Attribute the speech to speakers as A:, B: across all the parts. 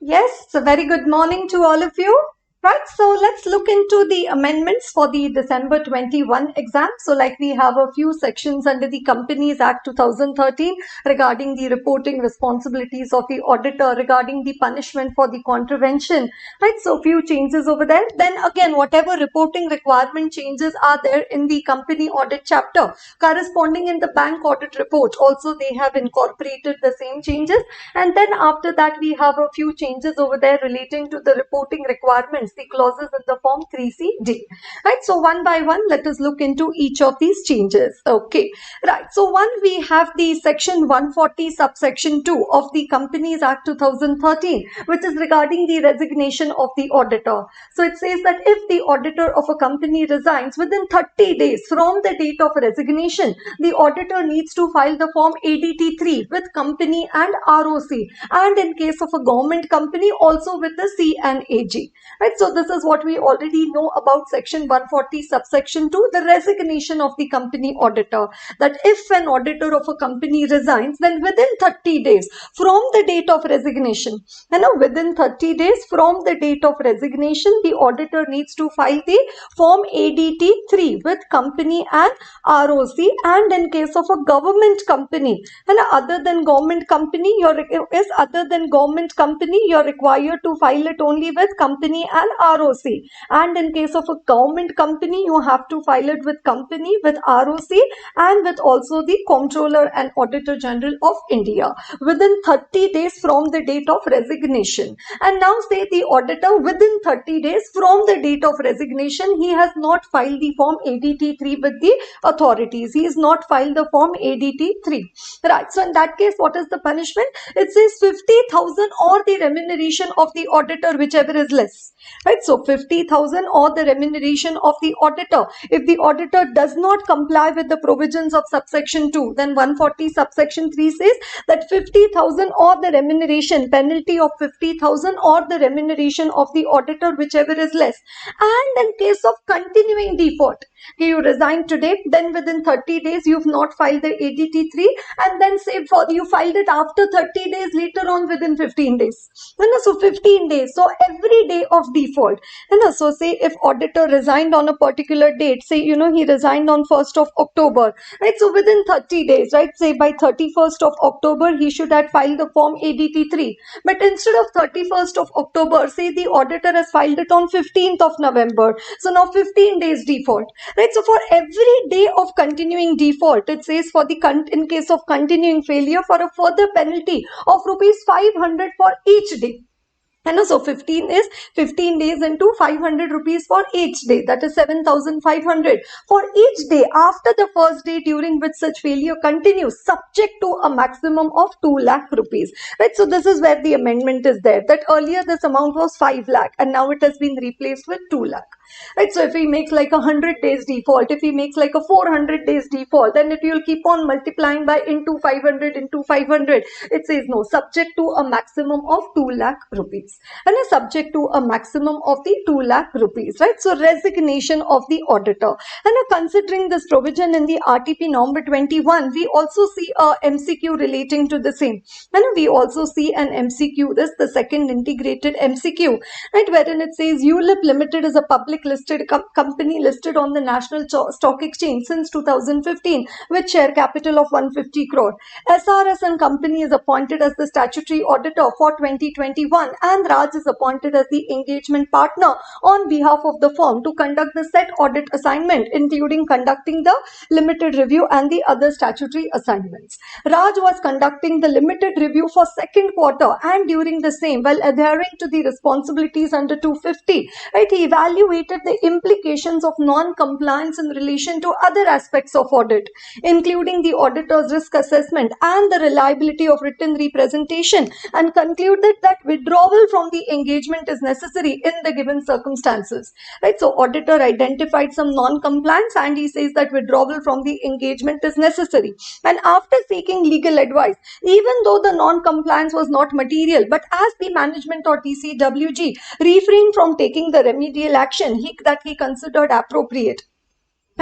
A: Yes, a very good morning to all of you. Right, so let's look into the amendments for the December 21 exam. So, like we have a few sections under the Companies Act 2013 regarding the reporting responsibilities of the auditor, regarding the punishment for the contravention. Right, so few changes over there. Then again, whatever reporting requirement changes are there in the company audit chapter, corresponding in the bank audit report, also they have incorporated the same changes. And then after that, we have a few changes over there relating to the reporting requirements, the clauses in the form 3CD. Right, so one by one, let us look into each of these changes. Okay, right, so one, we have the section 140 subsection 2 of the Companies Act 2013, which is regarding the resignation of the auditor. So it says that if the auditor of a company resigns within 30 days from the date of resignation, the auditor needs to file the form ADT3 with company and ROC, and in case of a government company, also with the CNAG. Right, so this is what we already know about section 140 subsection 2, the resignation of the company auditor. That if an auditor of a company resigns, then within 30 days from the date of resignation, within 30 days from the date of resignation, the auditor needs to file the form ADT3 with company and ROC, and in case of a government company and other than government company, you're required to file it only with company and ROC. And in case of a government company, you have to file it with company, with ROC, and with also the Comptroller and Auditor General of India within 30 days from the date of resignation. And now say the auditor within 30 days from the date of resignation, he has not filed the form ADT3 with the authorities. He has not filed the form ADT3. Right. So in that case, what is the punishment? It says 50,000 or the remuneration of the auditor, whichever is less. Right. So 50,000 or the remuneration of the auditor. If the auditor does not comply with the provisions of subsection 2, then 140 subsection 3 says that 50,000 or the remuneration, penalty of 50,000 or the remuneration of the auditor, whichever is less. And in case of continuing default, you resign today, then within 30 days you've not filed the ADT3, and then say for you filed it after 30 days later on within 15 days. So 15 days. So every day of default. So say if auditor resigned on a particular date, say he resigned on 1st of October, right? So within 30 days, right? Say by 31st of October, he should have filed the form ADT3. But instead of 31st of October, say the auditor has filed it on 15th of November. So now 15 days default. Right, so for every day of continuing default, it says for the in case of continuing failure, for a further penalty of rupees 500 for each day. So 15 is 15 days into 500 rupees for each day. That is 7,500 for each day after the first day during which such failure continues, subject to a maximum of 2 lakh rupees. Right. So this is where the amendment is there. That earlier this amount was 5 lakh and now it has been replaced with 2 lakh. Right, so if he makes like 100 days default, if he makes like a 400 days default, then it will keep on multiplying by into 500 into 500. It says no, subject to a maximum of 2 lakh rupees, and is subject to a maximum of the 2 lakh rupees. Right, so resignation of the auditor. And considering this provision in the RTP number 21, we also see a MCQ relating to the same, and we also see an MCQ, this the second integrated MCQ, right, wherein it says ULIP Limited is a public listed company listed on the National Stock Exchange since 2015 with share capital of 150 crore. SRS and Company is appointed as the statutory auditor for 2021, and Raj is appointed as the engagement partner on behalf of the firm to conduct the said audit assignment, including conducting the limited review and the other statutory assignments. Raj was conducting the limited review for second quarter, and during the same, while adhering to the responsibilities under 250, right, he evaluated the implications of non-compliance in relation to other aspects of audit, including the auditor's risk assessment and the reliability of written representation, and concluded that withdrawal from the engagement is necessary in the given circumstances. Right, so auditor identified some non-compliance and he says that withdrawal from the engagement is necessary. And after seeking legal advice, even though the non-compliance was not material, but as the management or TCWG refrained from taking the remedial action that he considered appropriate,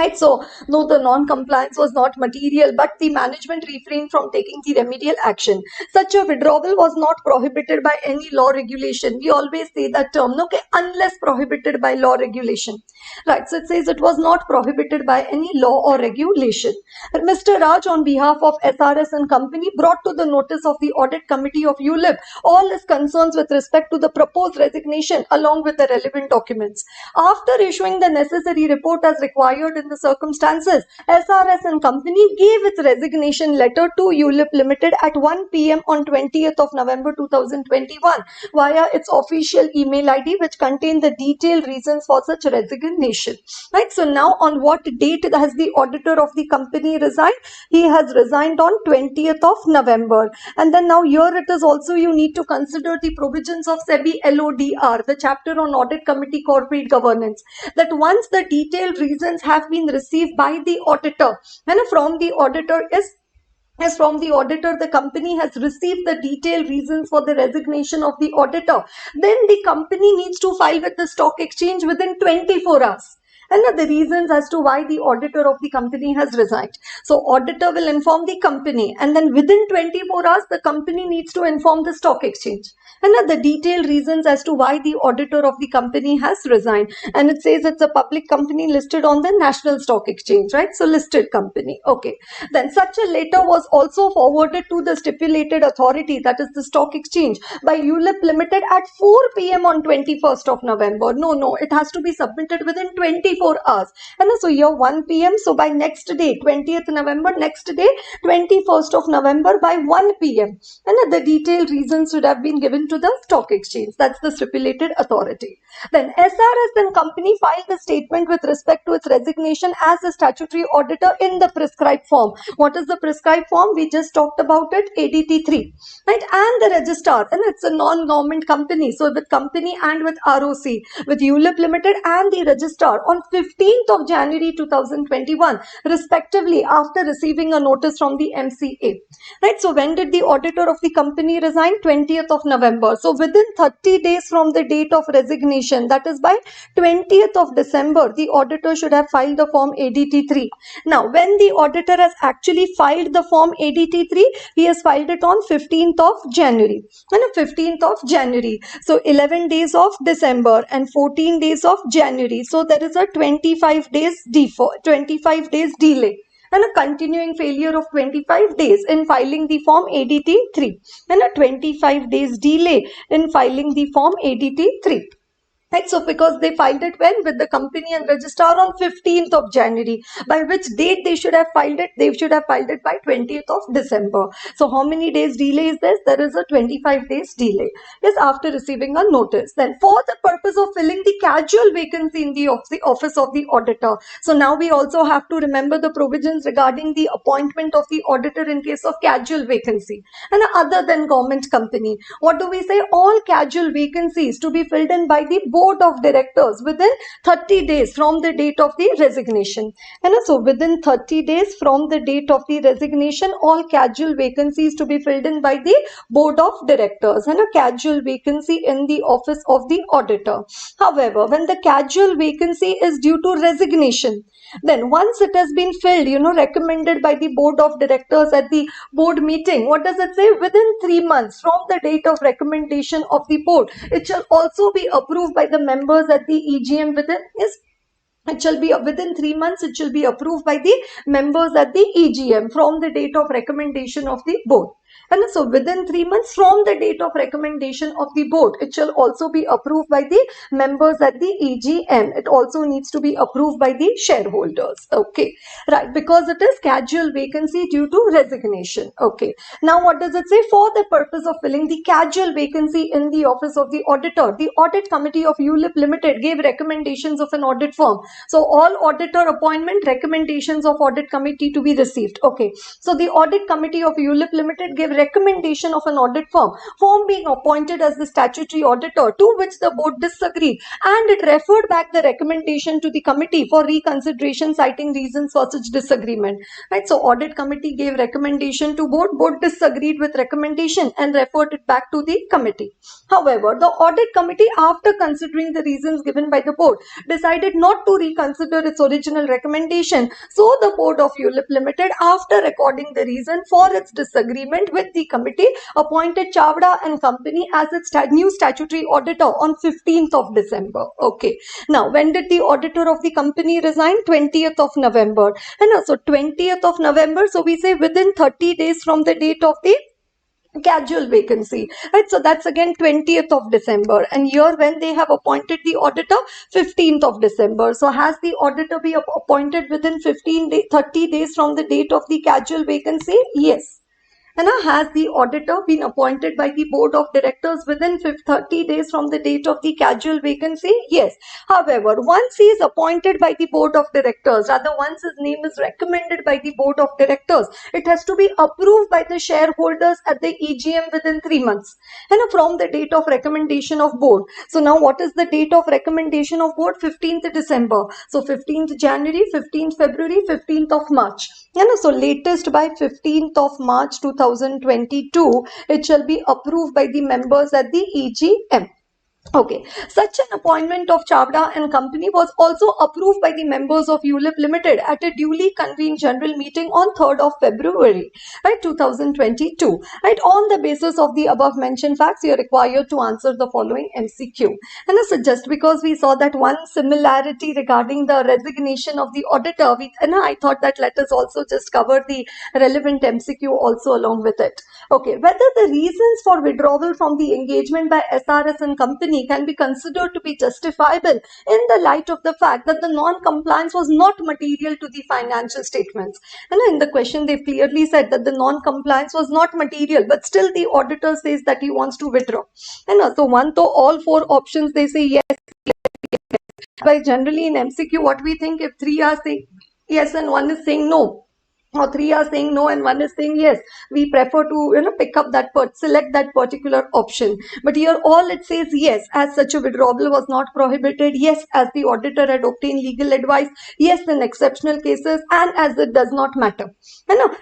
A: Right, so no, the non-compliance was not material, but the management refrained from taking the remedial action. Such a withdrawal was not prohibited by any law regulation. We always say that term, no, okay, unless prohibited by law regulation. Right, so it says it was not prohibited by any law or regulation. Mr. Raj, on behalf of SRS and company, brought to the notice of the audit committee of ULIP all his concerns with respect to the proposed resignation along with the relevant documents. After issuing the necessary report as required in the circumstances, SRS and company gave its resignation letter to ULIP Limited at 1 p.m. on 20th of November 2021 via its official email ID, which contained the detailed reasons for such resignation. Right. So now, on what date has the auditor of the company resigned? He has resigned on 20th of November. And then now here it is also, you need to consider the provisions of SEBI LODR, the chapter on Audit Committee Corporate Governance, that once the detailed reasons have been received by the auditor and from the auditor as from the auditor, the company has received the detailed reasons for the resignation of the auditor, then the company needs to file with the stock exchange within 24 hours. And the reasons as to why the auditor of the company has resigned. So auditor will inform the company, and then within 24 hours, the company needs to inform the stock exchange. And the detailed reasons as to why the auditor of the company has resigned. And it says it's a public company listed on the National Stock Exchange, right? So listed company. Okay. Then such a letter was also forwarded to the stipulated authority, that is the stock exchange, by ULIP Limited at 4 p.m. on 21st of November. No, it has to be submitted within 24 hours. And so here 1 p.m. So by next day, 20th November, next day, 21st of November by 1 p.m. And the detailed reasons should have been given to the stock exchange. That's the stipulated authority. Then SRS and company filed a statement with respect to its resignation as a statutory auditor in the prescribed form. What is the prescribed form? We just talked about it, ADT 3. Right? And the registrar, and it's a non-government company. So with company and with ROC, with ULIP Limited and the registrar on 15th of January 2021, respectively, after receiving a notice from the MCA. Right? So when did the auditor of the company resign? 20th of November. So within 30 days from the date of resignation, that is by 20th of December, the auditor should have filed the form ADT 3. Now, when the auditor has actually filed the form ADT 3, he has filed it on 15th of January. And 15th of January. So 11 days of December and 14 days of January. So there is a 25 days delay and a continuing failure of 25 days in filing the form ADT 3 and a 25 days delay in filing the form ADT 3. Right, so because they filed it when? With the company and registrar on 15th of January. By which date they should have filed it? They should have filed it by 20th of December. So how many days delay is this? There is a 25 days delay. Yes, after receiving a notice. Then for the purpose of filling the casual vacancy in the office of the auditor. So now we also have to remember the provisions regarding the appointment of the auditor in case of casual vacancy. And other than government company. What do we say? All casual vacancies to be filled in by the board of directors within 30 days from the date of the resignation. And so within 30 days from the date of the resignation, all casual vacancies to be filled in by the board of directors and a casual vacancy in the office of the auditor. However, when the casual vacancy is due to resignation, then once it has been filled, recommended by the board of directors at the board meeting, what does it say? Within 3 months from the date of recommendation of the board, it shall also be approved by the members at the EGM it shall be within 3 months, it shall be approved by the members at the EGM from the date of recommendation of the board. And so within 3 months from the date of recommendation of the board, it shall also be approved by the members at the EGM. It also needs to be approved by the shareholders. Okay, right, because it is casual vacancy due to resignation. Okay, now what does it say? For the purpose of filling the casual vacancy in the office of the auditor, the audit committee of ULIP Limited gave recommendations of an audit firm. So all auditor appointment recommendations of audit committee to be received. Okay, so the audit committee of ULIP Limited gave recommendation of an audit firm being appointed as the statutory auditor, to which the board disagreed, and it referred back the recommendation to the committee for reconsideration, citing reasons for such disagreement. Right, so audit committee gave recommendation to board disagreed with recommendation and referred it back to the committee. However, the audit committee, after considering the reasons given by the board, decided not to reconsider its original recommendation. So the board of ULIP Limited, after recording the reason for its disagreement with the committee, appointed Chavda and Company as its new statutory auditor on 15th of December. Okay. Now, when did the auditor of the company resign? 20th of November. And so 20th of November, so we say within 30 days from the date of the casual vacancy, right? So that's again 20th of December, and here when they have appointed the auditor, 15th of December. So has the auditor be appointed within 30 days from the date of the casual vacancy? Yes. And has the auditor been appointed by the board of directors within 30 days from the date of the casual vacancy? Yes. However, once he is appointed by the board of directors, rather once his name is recommended by the board of directors, it has to be approved by the shareholders at the EGM within 3 months, and from the date of recommendation of board. So now what is the date of recommendation of board? 15th December. So 15th January, 15th February, 15th of March. And so latest by 15th of March 2022, it shall be approved by the members at the EGM. Okay, such an appointment of Chavda and Company was also approved by the members of ULIP Limited at a duly convened general meeting on 3rd of February, right, 2022. Right, on the basis of the above mentioned facts, you are required to answer the following MCQ. And so just because we saw that one similarity regarding the resignation of the auditor, I thought that let us also just cover the relevant MCQ also along with it. Okay, whether the reasons for withdrawal from the engagement by SRS and Company can be considered to be justifiable in the light of the fact that the non-compliance was not material to the financial statements. And in the question, they've clearly said that the non-compliance was not material, but still the auditor says that he wants to withdraw. And so all 4 options, they say yes. But generally in MCQ, what we think, if 3 are saying yes and 1 is saying no, or 3 are saying no and 1 is saying yes, we prefer to pick up that select that particular option. But here all it says yes, as such a withdrawal was not prohibited, yes, as the auditor had obtained legal advice, yes, in exceptional cases, and as it does not matter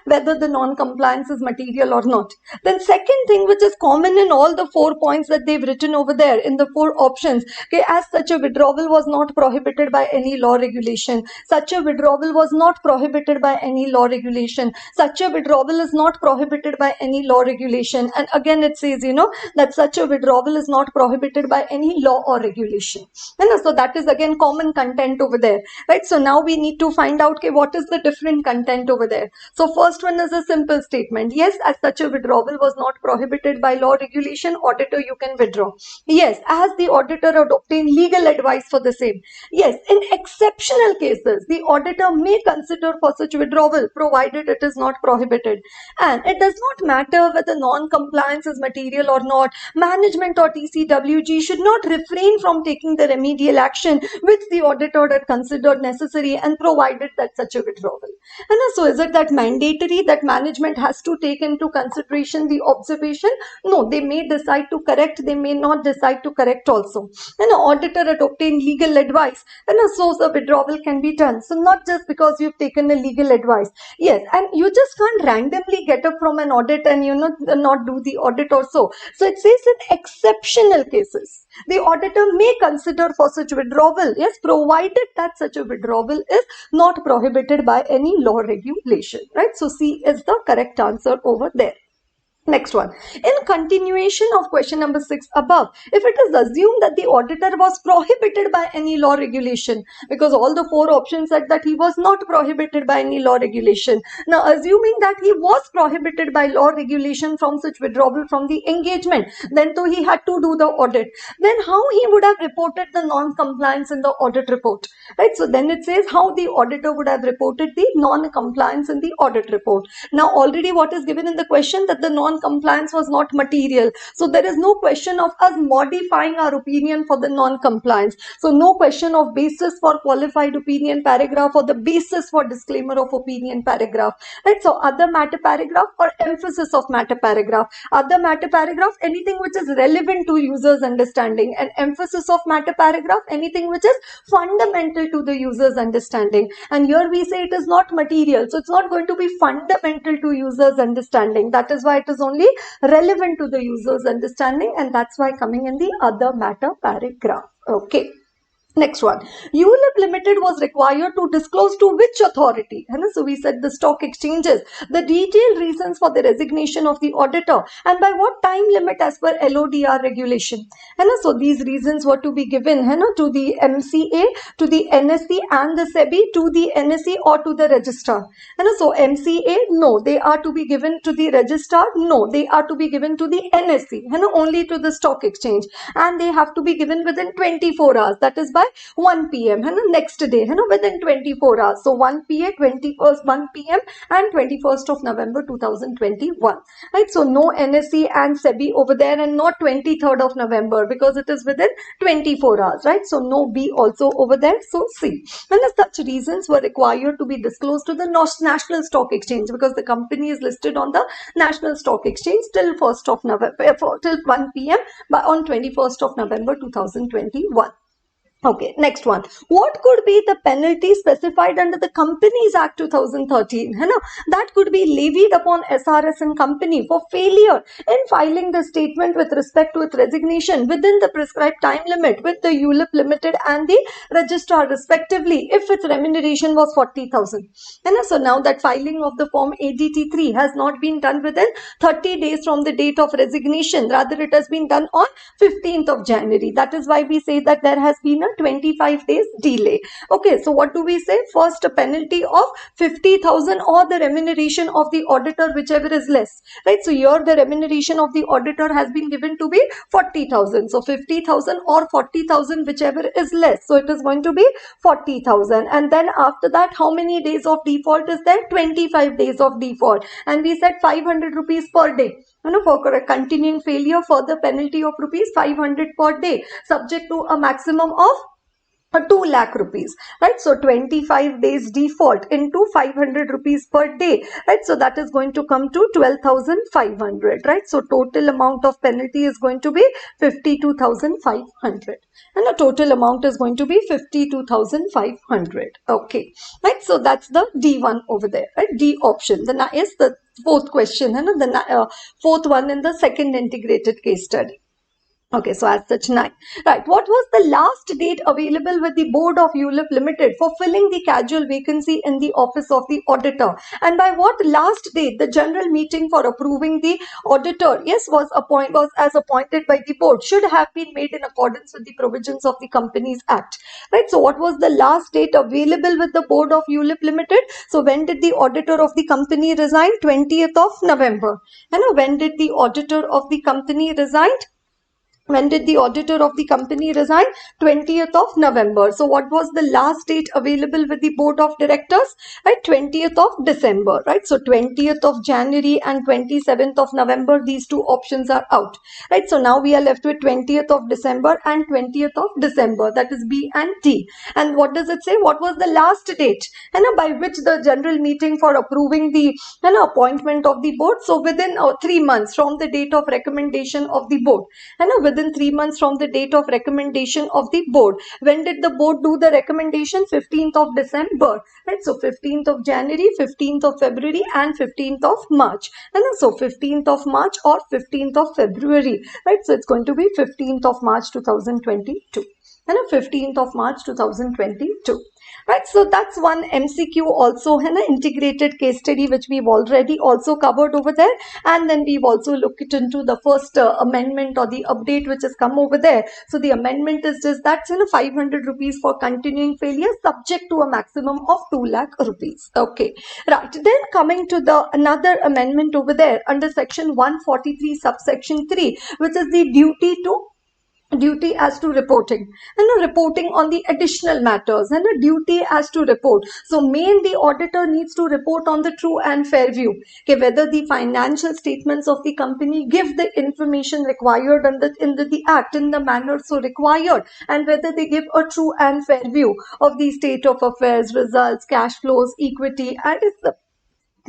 A: whether the non-compliance is material or not. Then second thing, which is common in all the 4 points that they've written over there in the 4 options, okay, as such a withdrawal was not prohibited by any law regulation, such a withdrawal was not prohibited by any law regulation, such a withdrawal is not prohibited by any law regulation, and again it says that such a withdrawal is not prohibited by any law or regulation. And so that is again common content over there, right? So now we need to find out, okay, what is the different content over there. So first one is a simple statement, yes, as such a withdrawal was not prohibited by law regulation, auditor, you can withdraw. Yes, as the auditor had obtained legal advice for the same. Yes, in exceptional cases, the auditor may consider for such withdrawal, provided it is not prohibited. And it does not matter whether non-compliance is material or not. Management or TCWG should not refrain from taking the remedial action which the auditor had considered necessary and provided that such a withdrawal. And so is it that mandatory that management has to take into consideration the observation? No, they may decide to correct, they may not decide to correct also. And an auditor had obtained legal advice, and so the withdrawal can be done. So not just because you've taken a legal advice. Yes, and you just can't randomly get up from an audit and not do the audit or so. So it says in exceptional cases, the auditor may consider for such withdrawal, yes, provided that such a withdrawal is not prohibited by any law regulation, right? So C is the correct answer over there. Next one, in continuation of question number 6 above, if it is assumed that the auditor was prohibited by any law regulation, because all the 4 options said that he was not prohibited by any law regulation. Now, assuming that he was prohibited by law regulation from such withdrawal from the engagement, then though he had to do the audit, then how he would have reported the non-compliance in the audit report, right? So then it says how the auditor would have reported the non-compliance in the audit report. Now, already what is given in the question, that the non non-compliance was not material. So there is no question of us modifying our opinion for the non-compliance. So no question of basis for qualified opinion paragraph or the basis for disclaimer of opinion paragraph, right? So other matter paragraph or emphasis of matter paragraph. Other matter paragraph, anything which is relevant to user's understanding, and emphasis of matter paragraph, anything which is fundamental to the user's understanding. And here we say it is not material, so it's not going to be fundamental to user's understanding. That is why it is only relevant to the user's understanding, and that's why coming in the other matter paragraph. Okay. Next one, ULIP Limited was required to disclose to which authority? So we said the stock exchanges, the detailed reasons for the resignation of the auditor, and by what time limit as per LODR regulation. So these reasons were to be given to the MCA, to the NSE and the SEBI, to the NSE or to the registrar. So MCA, no, they are to be given to the registrar, no, they are to be given to the NSE, only to the stock exchange, and they have to be given within 24 hours, that is by 1 p.m. next day, within 24 hours. So 1 p.m. 1 p.m. and 21st of November 2021. Right? So no NSE and SEBI over there, and not 23rd of November, because it is within 24 hours. Right? So no B also over there. So C. And such reasons were required to be disclosed to the National Stock Exchange, because the company is listed on the National Stock Exchange till 1st of November, till 1 p.m. on 21st of November 2021. Okay, next one. What could be the penalty specified under the Companies Act 2013? That could be levied upon SRS and company for failure in filing the statement with respect to its resignation within the prescribed time limit with the ULIP Limited and the registrar respectively, if its remuneration was 40,000. So now that filing of the form ADT3 has not been done within 30 days from the date of resignation, rather it has been done on 15th of January. That is why we say that there has been a 25 days delay. Okay, so what do we say? First, a penalty of 50,000 or the remuneration of the auditor, whichever is less. Right, so here the remuneration of the auditor has been given to be 40,000. So 50,000 or 40,000, whichever is less. So it is going to be 40,000. And then after that, how many days of default is there? 25 days of default. And we said 500 rupees per day. For a continuing failure, further penalty of rupees 500 per day, subject to a maximum of 2 lakh rupees, right? So 25 days default into 500 rupees per day, right? So that is going to come to 12,500, right? So total amount of penalty is going to be 52,500, and the total amount is going to be 52,500. Okay, right? So that's the D1 over there, right? D option. Then is the fourth question, the fourth one in the second integrated case study. Okay, so as such 9. Right, what was the last date available with the board of ULIP Limited for filling the casual vacancy in the office of the auditor? And by what last date the general meeting for approving the auditor, was as appointed by the board, should have been made in accordance with the provisions of the Companies Act. Right, so what was the last date available with the board of ULIP Limited? So when did the auditor of the company resign? 20th of November. And when did the auditor of the company resign? When did the auditor of the company resign? 20th of November. So what was the last date available with the board of directors? Right, 20th of December. Right, so 20th of January and 27th of November, these two options are out. Right, so now we are left with 20th of December and 20th of December. That is B and D. And what does it say? What was the last date by which the general meeting for approving the appointment of the board? So within 3 months from the date of recommendation of the board. Within 3 months from the date of recommendation of the board. When did the board do the recommendation? 15th of December. Right, so 15th of January, 15th of February and 15th of March. And so 15th of March or 15th of February. Right, so it's going to be 15th of March 2022. 15th of March 2022. Right, so that's one MCQ also, integrated case study, which we've already also covered over there. And then we've also looked into the first amendment or the update which has come over there. So the amendment is just that 500 rupees for continuing failure, subject to a maximum of 2 lakh rupees. Okay, right. Then coming to the another amendment over there under section 143 subsection 3, which is the duty to duty as to reporting, and reporting on the additional matters, and a duty as to report. So main, the auditor needs to report on the true and fair view, okay, whether the financial statements of the company give the information required under the act in the manner so required, and whether they give a true and fair view of the state of affairs, results, cash flows, equity, and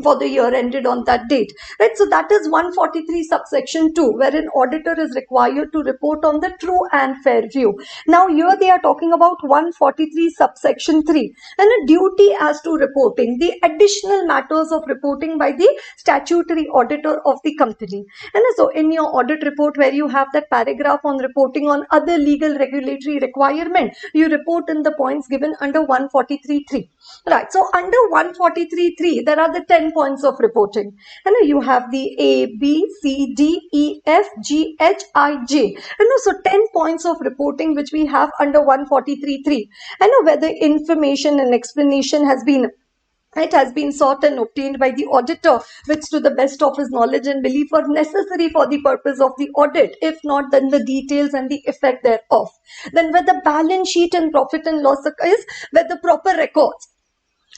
A: for the year ended on that date, right? So that is 143 subsection 2, where an auditor is required to report on the true and fair view. Now here they are talking about 143 subsection 3, and a duty as to reporting the additional matters of reporting by the statutory auditor of the company. And so in your audit report, where you have that paragraph on reporting on other legal regulatory requirement, you report in the points given under 143.3. Right, so under 143.3, there are the 10 points of reporting. And you have the A, B, C, D, E, F, G, H, I, J. So 10 points of reporting which we have under 143.3. And whether information and explanation has been sought and obtained by the auditor, which to the best of his knowledge and belief were necessary for the purpose of the audit. If not, then the details and the effect thereof. Then whether balance sheet and profit and loss is whether proper records,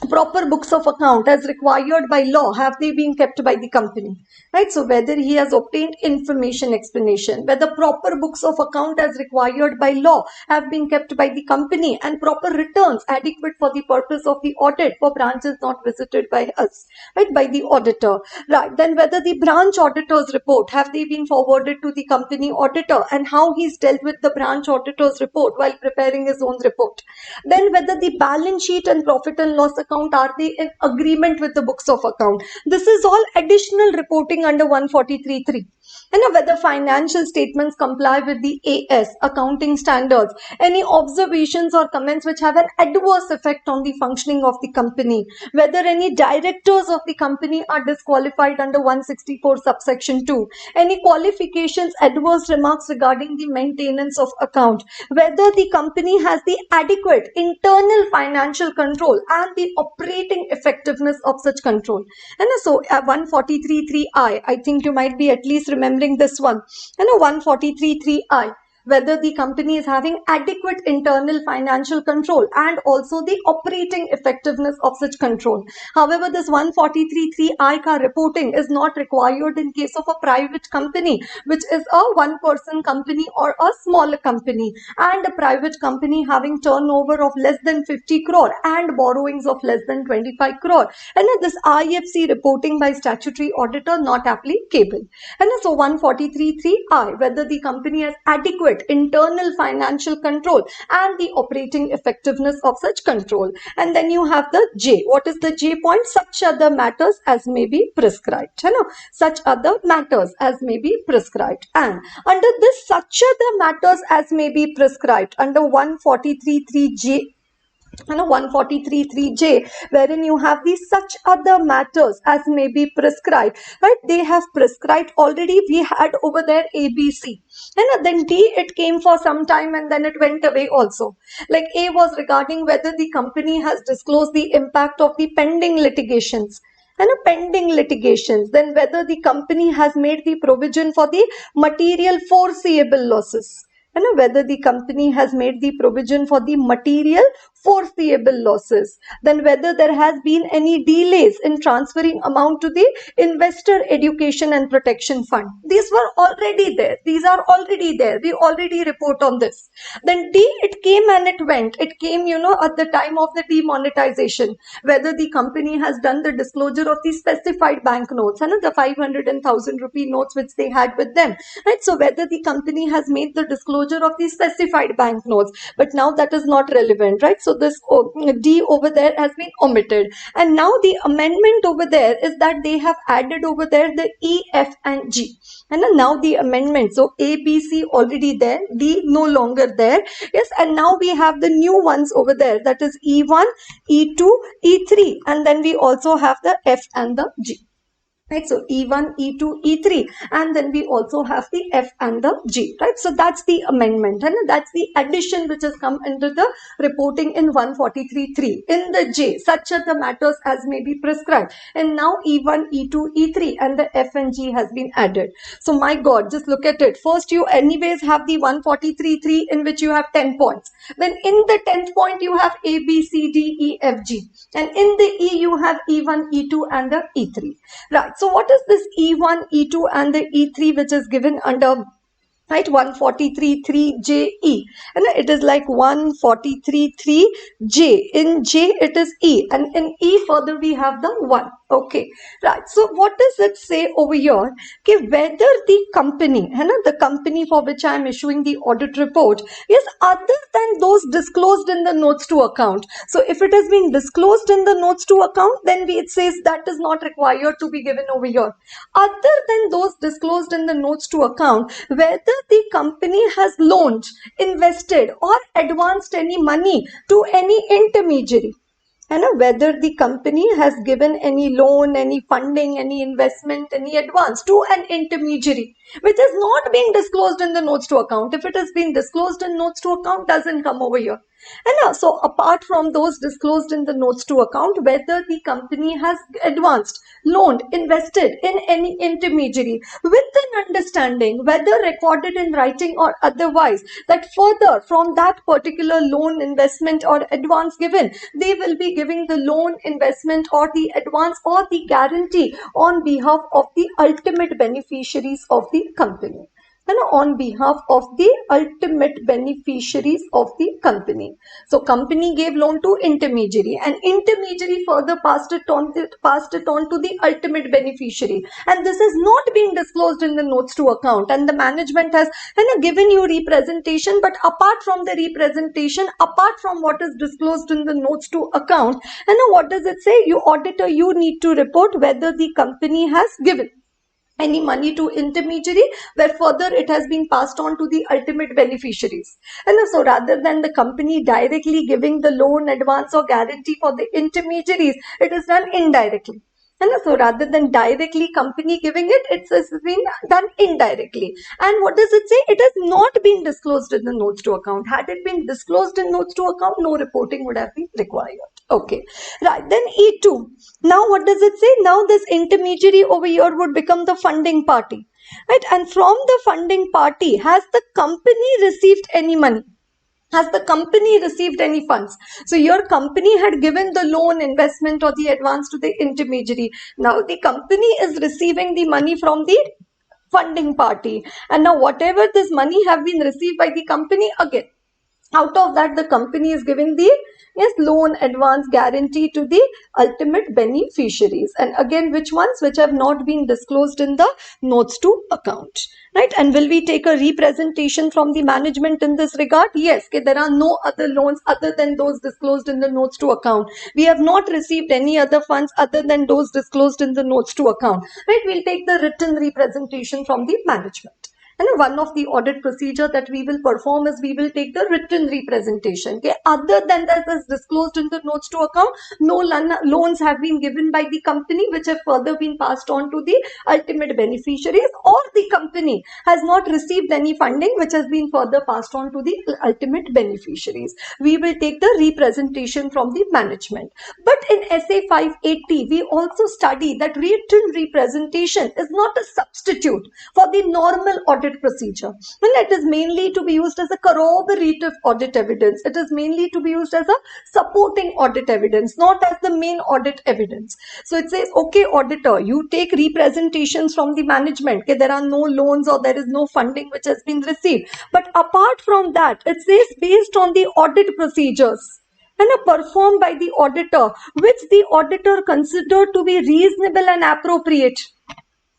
A: proper books of account as required by law, have they been kept by the company, right? So whether he has obtained information explanation, whether proper books of account as required by law have been kept by the company, and proper returns adequate for the purpose of the audit for branches not visited by us, right, by the auditor, right? Then whether the branch auditor's report, have they been forwarded to the company auditor, and how he's dealt with the branch auditor's report while preparing his own report. Then whether the balance sheet and profit and loss account, are they in agreement with the books of account. This is all additional reporting under 143.3. And whether financial statements comply with the AS accounting standards, any observations or comments which have an adverse effect on the functioning of the company, whether any directors of the company are disqualified under 164 subsection 2, any qualifications, adverse remarks regarding the maintenance of account, whether the company has the adequate internal financial control and the operating effectiveness of such control. And so 143.3i, I think you might be at least remembering this one. 143.3i, whether the company is having adequate internal financial control and also the operating effectiveness of such control. However, this 143.3i ka reporting is not required in case of a private company, which is a one-person company or a smaller company, and a private company having turnover of less than 50 crore and borrowings of less than 25 crore. And this IFC reporting by statutory auditor not applicable. And so 143.3i, whether the company has adequate internal financial control and the operating effectiveness of such control. And then you have the J. What is the J point? Such other matters as may be prescribed. Such other matters as may be prescribed. And under this such other matters as may be prescribed, under 143.3J, 143.3J, wherein you have these such other matters as may be prescribed, right? They have prescribed already. We had over there ABC, and then D, it came for some time and then it went away also. Like A was regarding whether the company has disclosed the impact of the pending litigations, and pending litigations, then whether the company has made the provision for the material foreseeable losses, and whether the company has made the provision for the material foreseeable losses, then whether there has been any delays in transferring amount to the investor education and protection fund. These were already there. These are already there. We already report on this. Then D, it came and it went. It came, at the time of the demonetization, whether the company has done the disclosure of the specified bank notes, and the 500 and 1000 rupee notes which they had with them, right? So whether the company has made the disclosure of the specified bank notes, but now that is not relevant, right? So this D over there has been omitted, and now the amendment over there is that they have added over there the E, F and G, and now the amendment, so A, B, C already there, D no longer there, yes, and now we have the new ones over there, that is E1, E2, E3, and then we also have the F and the G. right? So E1, E2, E3, and then we also have the F and the G, right? So that's the amendment, and that's the addition which has come into the reporting in 143.3. In the J, such are the matters as may be prescribed, and now E1, E2, E3, and the F and G has been added. So my God, just look at it. First, you anyways have the 143.3 in which you have 10 points. Then in the 10th point, you have A, B, C, D, E, F, G, and in the E, you have E1, E2, and the E3. Right. So what is this E1, E2 and the E3 which is given under, right, 143.3JE, and it is like 143.3J. In J it is E, and in E further we have the 1. Okay, right. So what does it say over here? Okay, whether the company, the company for which I am issuing the audit report is other than those disclosed in the notes to account. So if it has been disclosed in the notes to account, then it says that is not required to be given over here. Other than those disclosed in the notes to account, whether the company has loaned, invested, or advanced any money to any intermediary, and whether the company has given any loan, any funding, any investment, any advance to an intermediary, which is not being disclosed in the notes to account. If it has been disclosed in notes to account, doesn't come over here. And so apart from those disclosed in the notes to account, whether the company has advanced, loaned, invested in any intermediary with an understanding, whether recorded in writing or otherwise, that further from that particular loan, investment or advance given, they will be giving the loan, investment or the advance or the guarantee on behalf of the ultimate beneficiaries of the company. And on behalf of the ultimate beneficiaries of the company. So company gave loan to intermediary, and intermediary further passed it on to the ultimate beneficiary, and this is not being disclosed in the notes to account, and the management has given you representation. But apart from the representation, apart from what is disclosed in the notes to account, and what does it say? You auditor, you need to report whether the company has given any money to intermediary, where further it has been passed on to the ultimate beneficiaries. And so rather than the company directly giving the loan, advance or guarantee for the intermediaries, it is done indirectly. And so rather than directly company giving it, it's been done indirectly. And what does it say? It has not been disclosed in the notes to account. Had it been disclosed in notes to account, no reporting would have been required. Okay, right. Then E2. Now what does it say? Now this intermediary over here would become the funding party, right? And from the funding party, has the company received any money? Has the company received any funds? So your company had given the loan, investment or the advance to the intermediary. Now the company is receiving the money from the funding party. And now whatever this money have been received by the company, again, out of that the company is giving the loan, advance, guarantee to the ultimate beneficiaries. And again, which ones? Which have not been disclosed in the notes to account, right? And will we take a representation from the management in this regard? Yes, okay, there are no other loans other than those disclosed in the notes to account. We have not received any other funds other than those disclosed in the notes to account, right? We'll take the written representation from the management. And one of the audit procedure that we will perform is we will take the written representation. Okay? Other than that is disclosed in the notes to account, no loans have been given by the company which have further been passed on to the ultimate beneficiaries, or the company has not received any funding which has been further passed on to the ultimate beneficiaries. We will take the representation from the management. But in SA 580, we also study that written representation is not a substitute for the normal audit procedure. And it is mainly to be used as a corroborative audit evidence. It is mainly to be used as a supporting audit evidence, not as the main audit evidence. So it says, okay, auditor, you take representations from the management. Okay, there are no loans or there is no funding which has been received. But apart from that, it says based on the audit procedures and performed by the auditor, which the auditor considered to be reasonable and appropriate.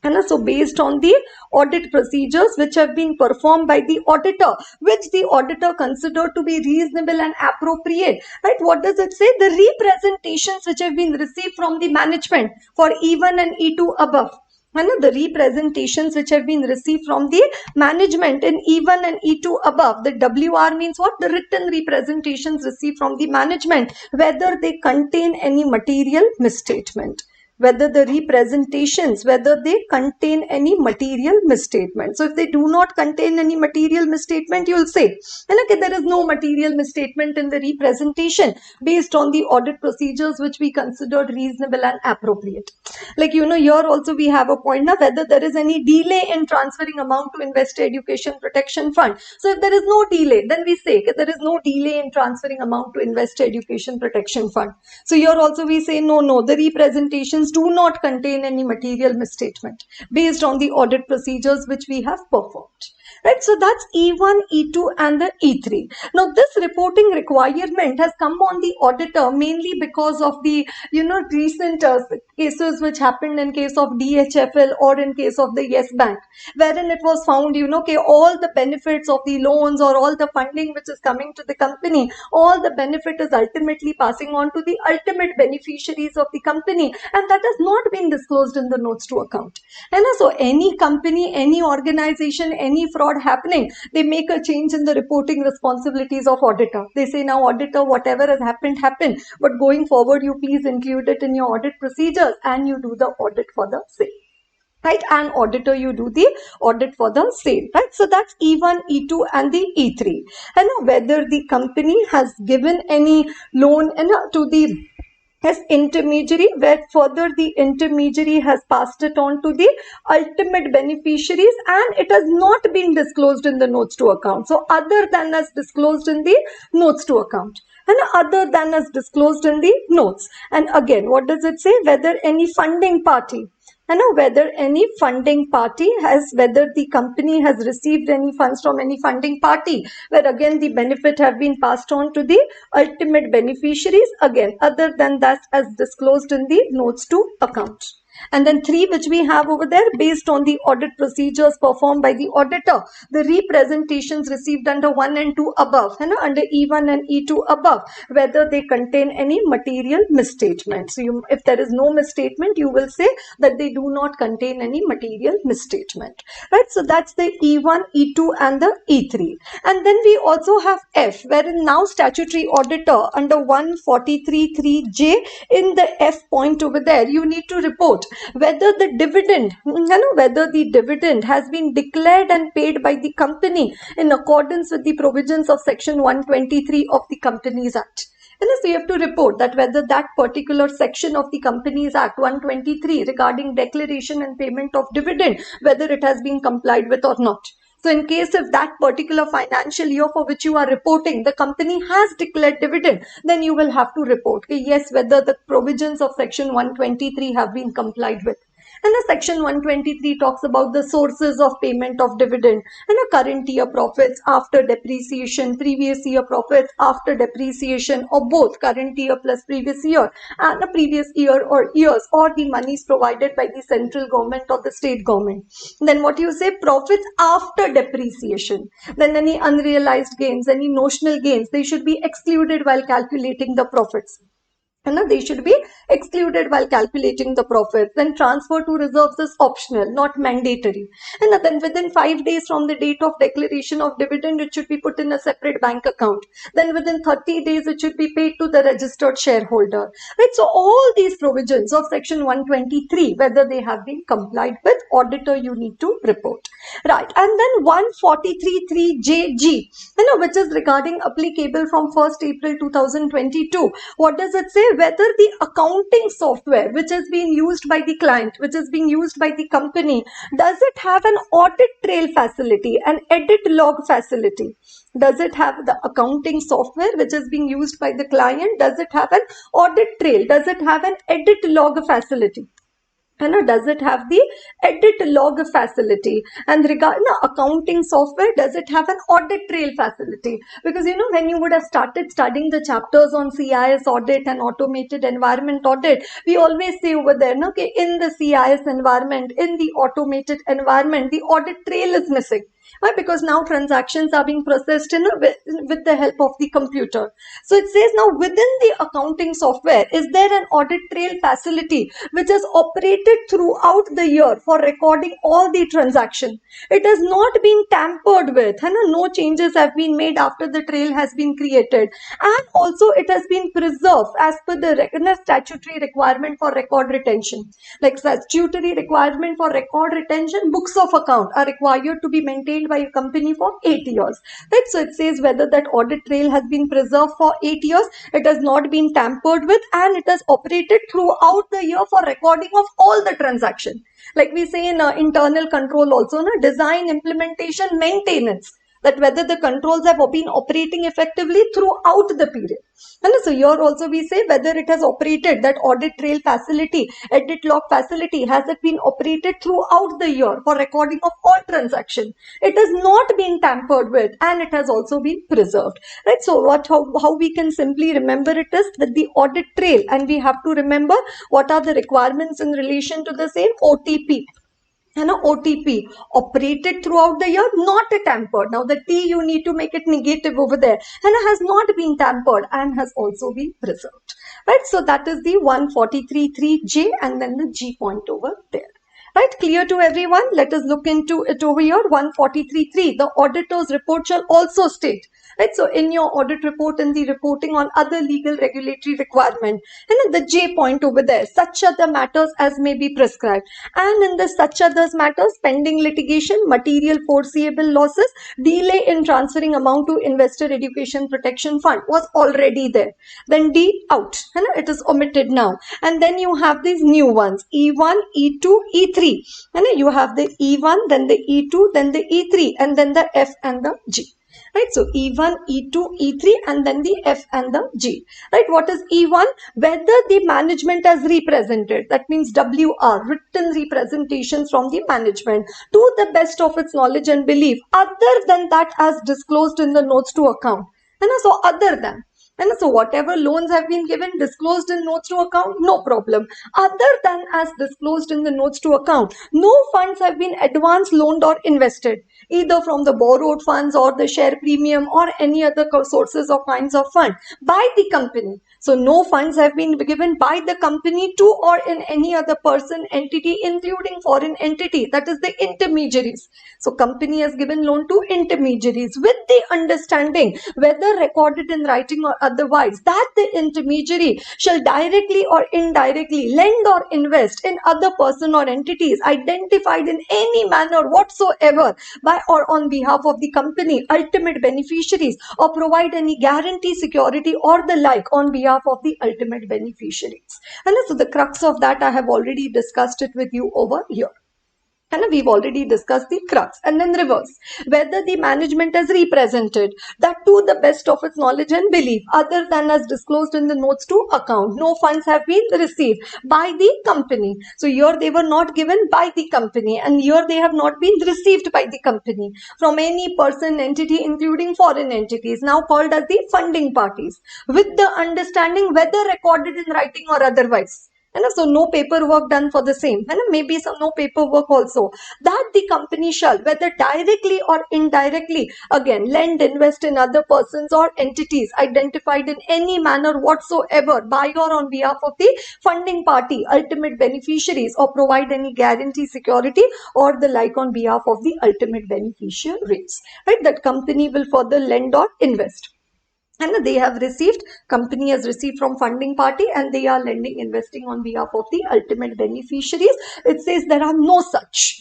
A: And so based on the audit procedures which have been performed by the auditor, which the auditor considered to be reasonable and appropriate, right? What does it say? The representations which have been received from the management for E1 and E2 above. And the representations which have been received from the management in E1 and E2 above. The WR means what? The written representations received from the management, whether they contain any material misstatement. whether the representations, whether they contain any material misstatement. So if they do not contain any material misstatement, you will say, and okay, there is no material misstatement in the representation based on the audit procedures which we considered reasonable and appropriate. Like, here also we have a point now, whether there is any delay in transferring amount to Investor Education Protection Fund. So if there is no delay, then we say there is no delay in transferring amount to Investor Education Protection Fund. So here also we say no, the representations do not contain any material misstatement based on the audit procedures which we have performed. Right, so that's E1, E2 and the E3. Now this reporting requirement has come on the auditor mainly because of the recent cases which happened in case of DHFL or in case of the Yes Bank, wherein it was found all the benefits of the loans or all the funding which is coming to the company, all the benefit is ultimately passing on to the ultimate beneficiaries of the company, and that has not been disclosed in the notes to account. And so any company, any organization, any fraud happening, they make a change in the reporting responsibilities of auditor. They say, now auditor, whatever has happened, but going forward you please include it in your audit procedures and you do the audit for the same. Right, and auditor, you do the audit for the same. Right, so that's E1, E2 and the E3. And whether the company has given any loan to the as intermediary, where further the intermediary has passed it on to the ultimate beneficiaries and it has not been disclosed in the notes to account. So other than as disclosed in the notes to account, and other than as disclosed in the notes. And again, what does it say? Whether any funding party, whether any funding party whether the company has received any funds from any funding party, where again the benefit have been passed on to the ultimate beneficiaries, again other than that as disclosed in the notes to account. And then 3, which we have over there, based on the audit procedures performed by the auditor, the representations received under 1 and 2 above, under E1 and E2 above, whether they contain any material misstatement. So if there is no misstatement, you will say that they do not contain any material misstatement. Right? So that's the E1, E2 and the E3. And then we also have F, wherein now statutory auditor under 143(3)(j), in the F point over there, you need to report whether the dividend has been declared and paid by the company in accordance with the provisions of section 123 of the Companies Act. And so you have to report that whether that particular section of the Companies Act 123 regarding declaration and payment of dividend, whether it has been complied with or not. So in case if that particular financial year for which you are reporting, the company has declared dividend, then you will have to report, yes, whether the provisions of section 123 have been complied with. And the section 123 talks about the sources of payment of dividend and a current year profits after depreciation, previous year profits after depreciation, or both current year plus previous year and the previous year or years, or the monies provided by the central government or the state government. Then what you say, profits after depreciation. Then any unrealized gains, any notional gains, they should be excluded while calculating the profits. They should be excluded while calculating the profits. Then transfer to reserves is optional, not mandatory. And then within 5 days from the date of declaration of dividend, it should be put in a separate bank account. Then within 30 days, it should be paid to the registered shareholder. Right? So all these provisions of section 123, whether they have been complied with, auditor you need to report. Right. And then 143(3)(j)(g), which is regarding applicable from 1st April 2022. What does it say? Whether the accounting software which is being used by the client, which is being used by the company, does it have an audit trail facility, an edit log facility? Does it have the accounting software which is being used by the client? Does it have an audit trail? Does it have an edit log facility? Does it have the edit log facility? And regarding accounting software, does it have an audit trail facility? Because when you would have started studying the chapters on CIS audit and automated environment audit, we always say over there, in the CIS environment, in the automated environment, the audit trail is missing. Why? Because now transactions are being processed with the help of the computer. So it says now within the accounting software, is there an audit trail facility which is operated throughout the year for recording all the transactions? It has not been tampered with, and no changes have been made after the trail has been created, and also it has been preserved as per the statutory requirement for record retention. Like statutory requirement for record retention, books of account are required to be maintained by a company for 8 years. Right? So it says whether that audit trail has been preserved for 8 years, it has not been tampered with, and it has operated throughout the year for recording of all the transactions. Like we say in internal control also, design, implementation, maintenance, that whether the controls have been operating effectively throughout the period. And so here also we say whether it has operated, that audit trail facility, edit log facility, has it been operated throughout the year for recording of all transactions. It has not been tampered with, and it has also been preserved. Right? So how we can simply remember it is that the audit trail, and we have to remember what are the requirements in relation to the same OTP. And OTP operated throughout the year, not tampered. Now the T, you need to make it negative over there, and it has not been tampered and has also been preserved. Right? So that is the 143.3J and then the G point over there. Right, clear to everyone? Let us look into it over here. 143.3, the auditor's report shall also state. Right, so in your audit report, in the reporting on other legal regulatory requirement, and the J point over there, such other matters as may be prescribed. And in the such others matters, pending litigation, material foreseeable losses, delay in transferring amount to Investor Education Protection Fund was already there. Then D, out. And it is omitted now. And then you have these new ones, E1, E2, E3. And you have the E1, then the E2, then the E3, and then the F and the G. Right, so E1, E2, E3, and then the F and the G. Right, what is E1? Whether the management has represented, that means WR, written representations from the management to the best of its knowledge and belief, other than that as disclosed in the notes to account. And so other than. And so whatever loans have been given, disclosed in notes to account, no problem. Other than as disclosed in the notes to account, no funds have been advanced, loaned or invested, either from the borrowed funds or the share premium or any other sources or kinds of fund by the company. So no funds have been given by the company to or in any other person, entity, including foreign entity, that is the intermediaries. So company has given loan to intermediaries with the understanding, whether recorded in writing or otherwise, that the intermediary shall directly or indirectly lend or invest in other person or entities identified in any manner whatsoever by or on behalf of the company, ultimate beneficiaries, or provide any guarantee, security or the like on behalf of the ultimate beneficiaries. And so the crux of that I have already discussed it with you over here. And we've already discussed the crux. And then reverse, whether the management has represented, that to the best of its knowledge and belief, other than as disclosed in the notes to account, no funds have been received by the company. So here they were not given by the company, and here they have not been received by the company from any person, entity, including foreign entities, now called as the funding parties, with the understanding whether recorded in writing or otherwise. And so no paperwork done for the same, and maybe some no paperwork also, that the company shall, whether directly or indirectly, again lend, invest in other persons or entities identified in any manner whatsoever by or on behalf of the funding party, ultimate beneficiaries, or provide any guarantee, security or the like on behalf of the ultimate beneficiaries. Right, that company will further lend or invest. And they have received, company has received from funding party, and they are lending, investing on behalf of the ultimate beneficiaries. It says there are no such.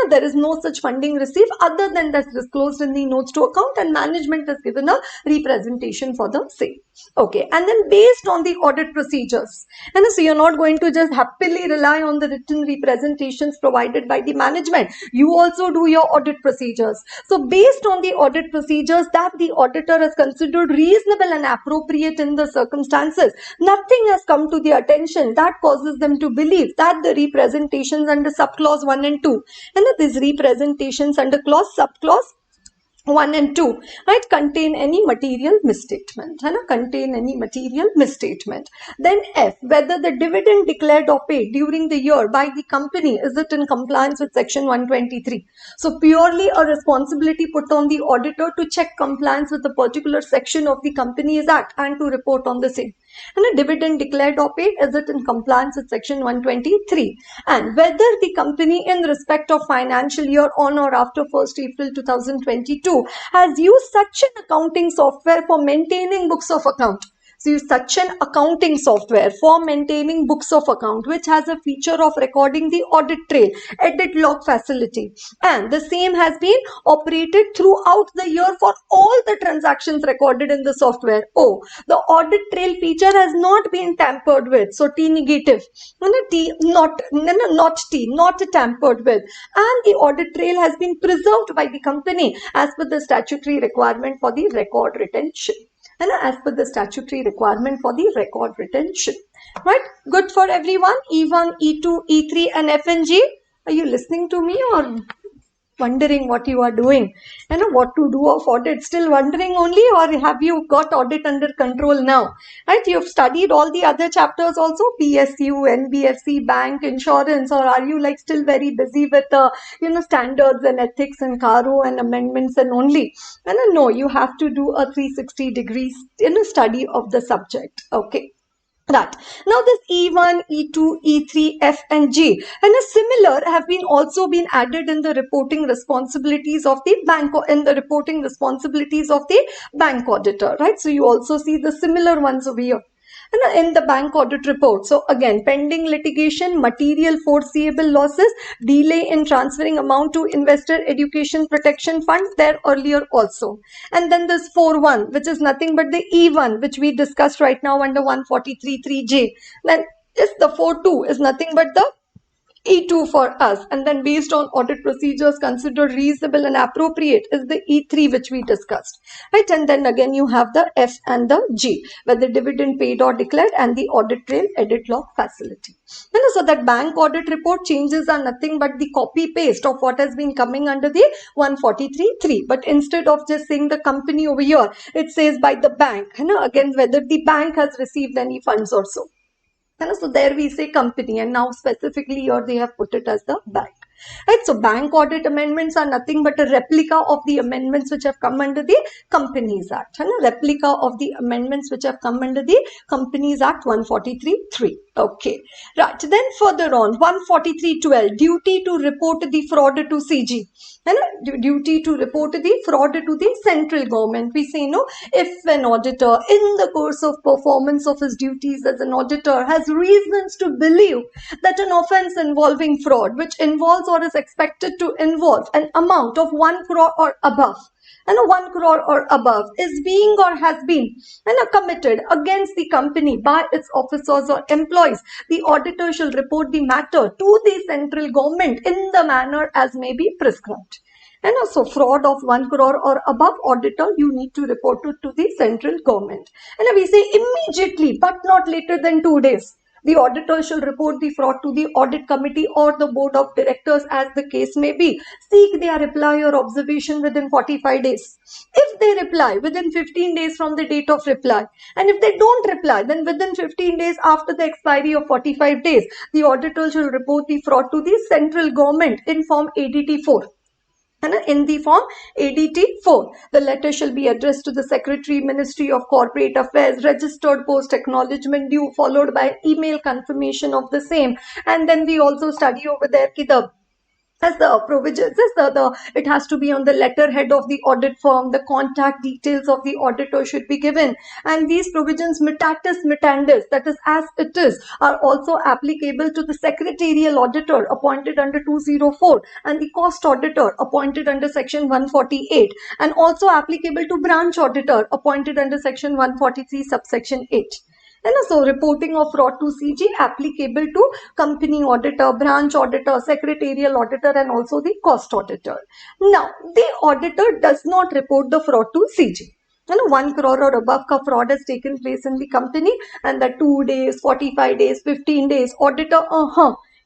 A: There is no such funding received other than that's disclosed in the notes to account, and management has given a representation for the same. Okay, and then based on the audit procedures, and so you're not going to just happily rely on the written representations provided by the management. You also do your audit procedures. So based on the audit procedures that the auditor has considered reasonable and appropriate in the circumstances, nothing has come to the attention that causes them to believe that the representations under subclause 1 and 2, and these representations under clause, subclause 1 and 2, right, contain any material misstatement, है ना, contain any material misstatement. Then F, whether the dividend declared or paid during the year by the company, is it in compliance with section 123? So purely a responsibility put on the auditor to check compliance with a particular section of the Companies Act and to report on the same. And a dividend declared or paid, is it in compliance with section 123? And whether the company in respect of financial year on or after 1st April 2022 has used such an accounting software for maintaining books of account. So use such an accounting software for maintaining books of account, which has a feature of recording the audit trail, edit log facility, and the same has been operated throughout the year for all the transactions recorded in the software. Oh, the audit trail feature has not been tampered with. So T negative, not T, not tampered with, and the audit trail has been preserved by the company as per the statutory requirement for the record retention. And as per the statutory requirement for the record retention, right? Good for everyone. E1, E2, E3 and F and G. Are you listening to me or wondering what you are doing and what to do of audit? Still wondering only, or have you got audit under control now? Right? You've studied all the other chapters also, PSU, NBFC, bank, insurance, or are you like still very busy with standards and ethics and CARO and amendments and only? And no, you have to do a 360 degrees study of the subject. Okay. That. Now this E1, E2, E3, F and G and a similar have been also been added in the reporting responsibilities of the bank, auditor, right? So you also see the similar ones over here in the bank audit report. So again, pending litigation, material foreseeable losses, delay in transferring amount to investor education protection fund, there earlier also. And then this 4.1, which is nothing but the E1, which we discussed right now under 143.3J. Then this the 4.2 is nothing but the E2 for us, and then based on audit procedures considered reasonable and appropriate is the E3 which we discussed, right? And then again you have the F and the G, whether dividend paid or declared, and the audit trail edit log facility. And so that bank audit report changes are nothing but the copy paste of what has been coming under the 143.3, but instead of just saying the company over here, it says by the bank, again whether the bank has received any funds or so. And so there we say company, and now specifically here they have put it as the bank. Right, so bank audit amendments are nothing but a replica of the amendments which have come under the Companies Act. And a replica of the amendments which have come under the Companies Act 143.3. Okay, right. Then further on, 143.12, duty to report the fraud to CG. And duty to report the fraud to the central government. We say no, if an auditor in the course of performance of his duties as an auditor has reasons to believe that an offence involving fraud, which involves or is expected to involve an amount of 1 crore or above, and 1 crore or above is being or has been committed against the company by its officers or employees, the auditor shall report the matter to the central government in the manner as may be prescribed. And also fraud of 1 crore or above, auditor, you need to report it to the central government. And we say immediately, but not later than 2 days. The auditor shall report the fraud to the audit committee or the board of directors as the case may be. Seek their reply or observation within 45 days. If they reply within 15 days from the date of reply, and if they don't reply, then within 15 days after the expiry of 45 days, the auditor shall report the fraud to the central government in form ADT 4. And in the form ADT 4, the letter shall be addressed to the Secretary, Ministry of Corporate Affairs, registered post acknowledgement due, followed by email confirmation of the same. And then we also study over there as the provisions, it has to be on the letterhead of the audit firm, the contact details of the auditor should be given, and these provisions mutatis mutandis, that is as it is, are also applicable to the secretarial auditor appointed under 204 and the cost auditor appointed under section 148, and also applicable to branch auditor appointed under section 143 subsection 8. And so reporting of fraud to CG applicable to company auditor, branch auditor, secretarial auditor, and also the cost auditor. Now, the auditor does not report the fraud to CG. 1 crore or above ka fraud has taken place in the company, and the 2 days, 45 days, 15 days, auditor,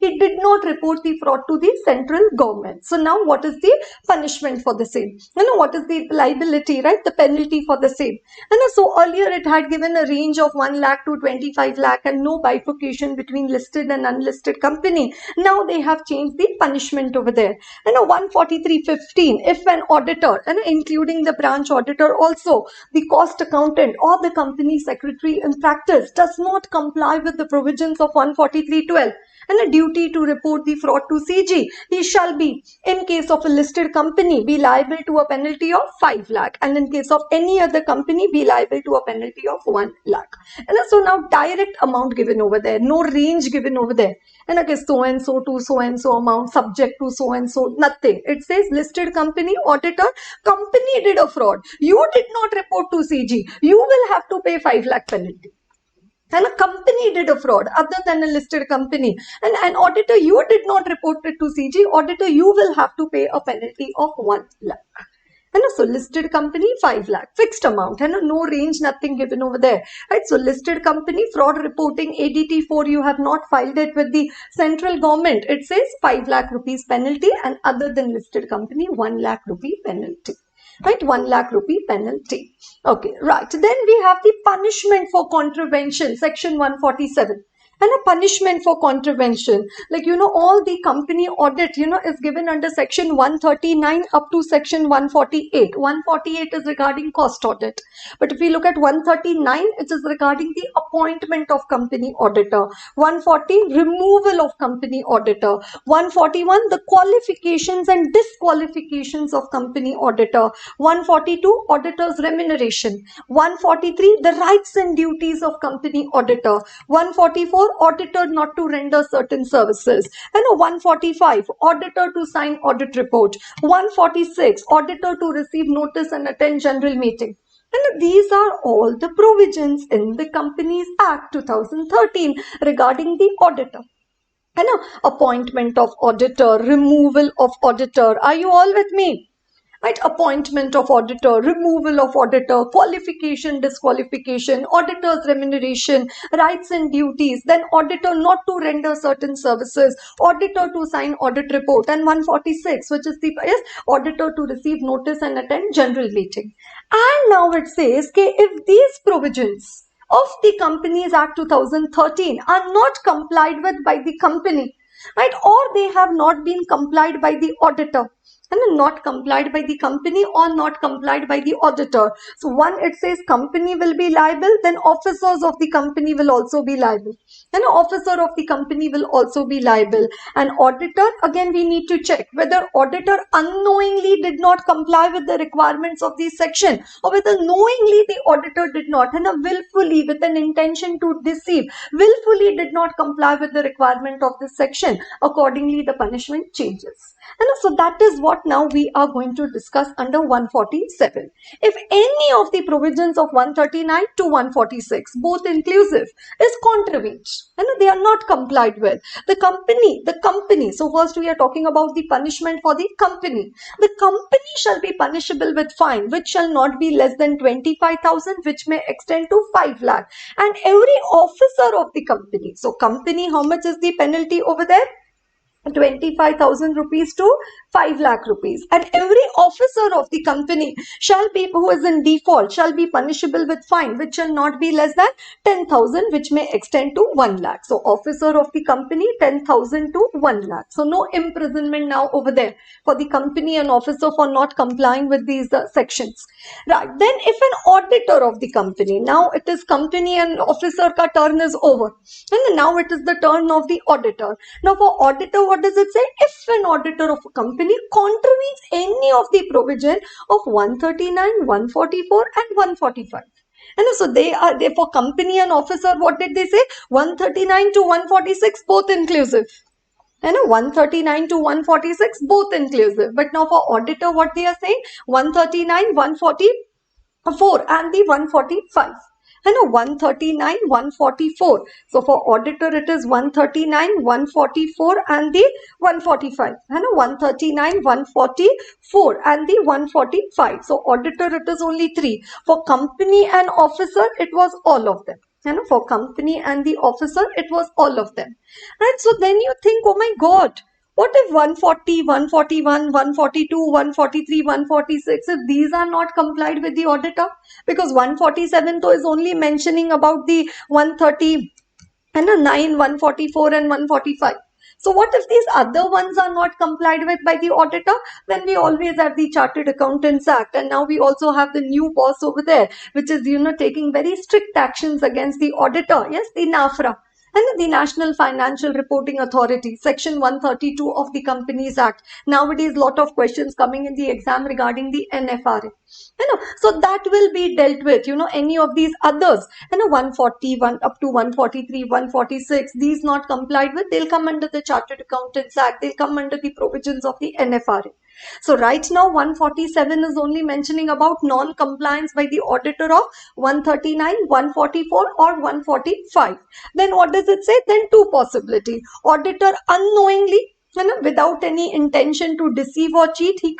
A: he did not report the fraud to the central government. So now what is the punishment for the same? What is the liability, right? The penalty for the same. So earlier it had given a range of 1 lakh to 25 lakh and no bifurcation between listed and unlisted company. Now they have changed the punishment over there. 143.15, if an auditor, including the branch auditor also, the cost accountant or the company secretary in practice does not comply with the provisions of 143.12 and a duty to report the fraud to CG, he shall be, in case of a listed company, be liable to a penalty of 5 lakh, and in case of any other company, be liable to a penalty of 1 lakh. So now direct amount given over there, no range given over there. And okay, so and so to so and so amount, subject to so and so, nothing. It says listed company, auditor, company did a fraud. You did not report to CG. You will have to pay 5 lakh penalty. And a company did a fraud other than a listed company. And an auditor, you did not report it to CG. Auditor, you will have to pay a penalty of 1 lakh. And so listed company 5 lakh, fixed amount, and no range, nothing given over there. Right? So listed company, fraud reporting ADT4, you have not filed it with the central government. It says 5 lakh rupees penalty, and other than listed company, 1 lakh rupee penalty. Right, 1 lakh rupee penalty. Okay, right. Then we have the punishment for contravention, section 147. And a punishment for contravention, like all the company audit is given under section 139 up to section 148. 148 is regarding cost audit, but if we look at 139, it is regarding the appointment of company auditor. 140, removal of company auditor. 141, the qualifications and disqualifications of company auditor. 142, auditor's remuneration. 143, the rights and duties of company auditor. 144, auditor not to render certain services. And 145, auditor to sign audit report. 146, auditor to receive notice and attend general meeting. And these are all the provisions in the Companies Act 2013 regarding the auditor. And appointment of auditor, removal of auditor. Are you all with me? Right, appointment of auditor, removal of auditor, qualification, disqualification, auditor's remuneration, rights and duties, then auditor not to render certain services, auditor to sign audit report, and 146, which is the auditor to receive notice and attend general meeting. And now it says, okay, if these provisions of the Companies Act 2013 are not complied with by the company, right, or they have not been complied by the auditor, and not complied by the company or not complied by the auditor. So one, it says company will be liable, then officers of the company will also be liable. And an officer of the company will also be liable. And auditor, again we need to check whether auditor unknowingly did not comply with the requirements of this section, or whether knowingly the auditor did not, and willfully, with an intention to deceive, willfully did not comply with the requirement of this section. Accordingly, the punishment changes. And so that is what now we are going to discuss under 147. If any of the provisions of 139 to 146, both inclusive, is contravened and they are not complied with, the company, so first we are talking about the punishment for the company. The company shall be punishable with fine, which shall not be less than 25,000, which may extend to 5 lakh. And every officer of the company, so company, how much is the penalty over there? 25,000 rupees to 5 lakh rupees. And every officer of the company shall be, who is in default, shall be punishable with fine, which shall not be less than 10,000, which may extend to 1 lakh. So officer of the company, 10,000 to 1 lakh. So no imprisonment now over there for the company and officer for not complying with these sections. Right. Then if an auditor of the company, now it is company and officer ka turn is over. And now it is the turn of the auditor. Now for auditor, what does it say? If an auditor of a company contravenes any of the provision of 139, 144 and 145. And so they for company and officer, what did they say? 139 to 146, both inclusive. And 139 to 146, both inclusive. But now for auditor, what they are saying? 139, 144 and the 145. And 139, 144. So for auditor, it is 139, 144 and the 145. And 139, 144 and the 145. So auditor, it is only 3. For company and officer, it was all of them. For company and the officer, it was all of them. Right? So then you think, oh my God, what if 140, 141, 142, 143, 146, if these are not complied with the auditor? Because 147 though is only mentioning about the 130 and a 9, 144 and 145. So what if these other ones are not complied with by the auditor? Then we always have the Chartered Accountants Act, and now we also have the new boss over there, which is, taking very strict actions against the auditor. Yes, the NAFRA. And the National Financial Reporting Authority, Section 132 of the Companies Act. Nowadays, lot of questions coming in the exam regarding the NFRA. So that will be dealt with, any of these others, 141 up to 143, 146, these not complied with, they'll come under the Chartered Accountants Act, they'll come under the provisions of the NFRA. So right now 147 is only mentioning about non-compliance by the auditor of 139, 144 or 145. Then what does it say? Then two possibilities. Auditor unknowingly, without any intention to deceive or cheat, he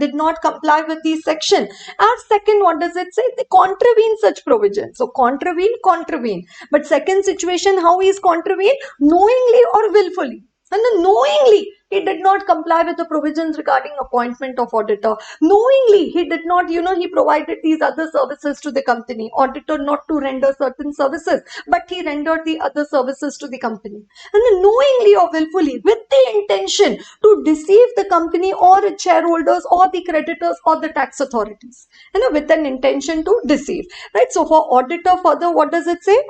A: did not comply with the section. And second, what does it say? They contravene such provision. So contravene. But second situation, how is contravene? Knowingly or willfully. And then knowingly, he did not comply with the provisions regarding appointment of auditor. Knowingly, he did not, he provided these other services to the company. Auditor not to render certain services, but he rendered the other services to the company. And then knowingly or willfully, with the intention to deceive the company or its shareholders or the creditors or the tax authorities. With an intention to deceive. Right? So for auditor further, what does it say?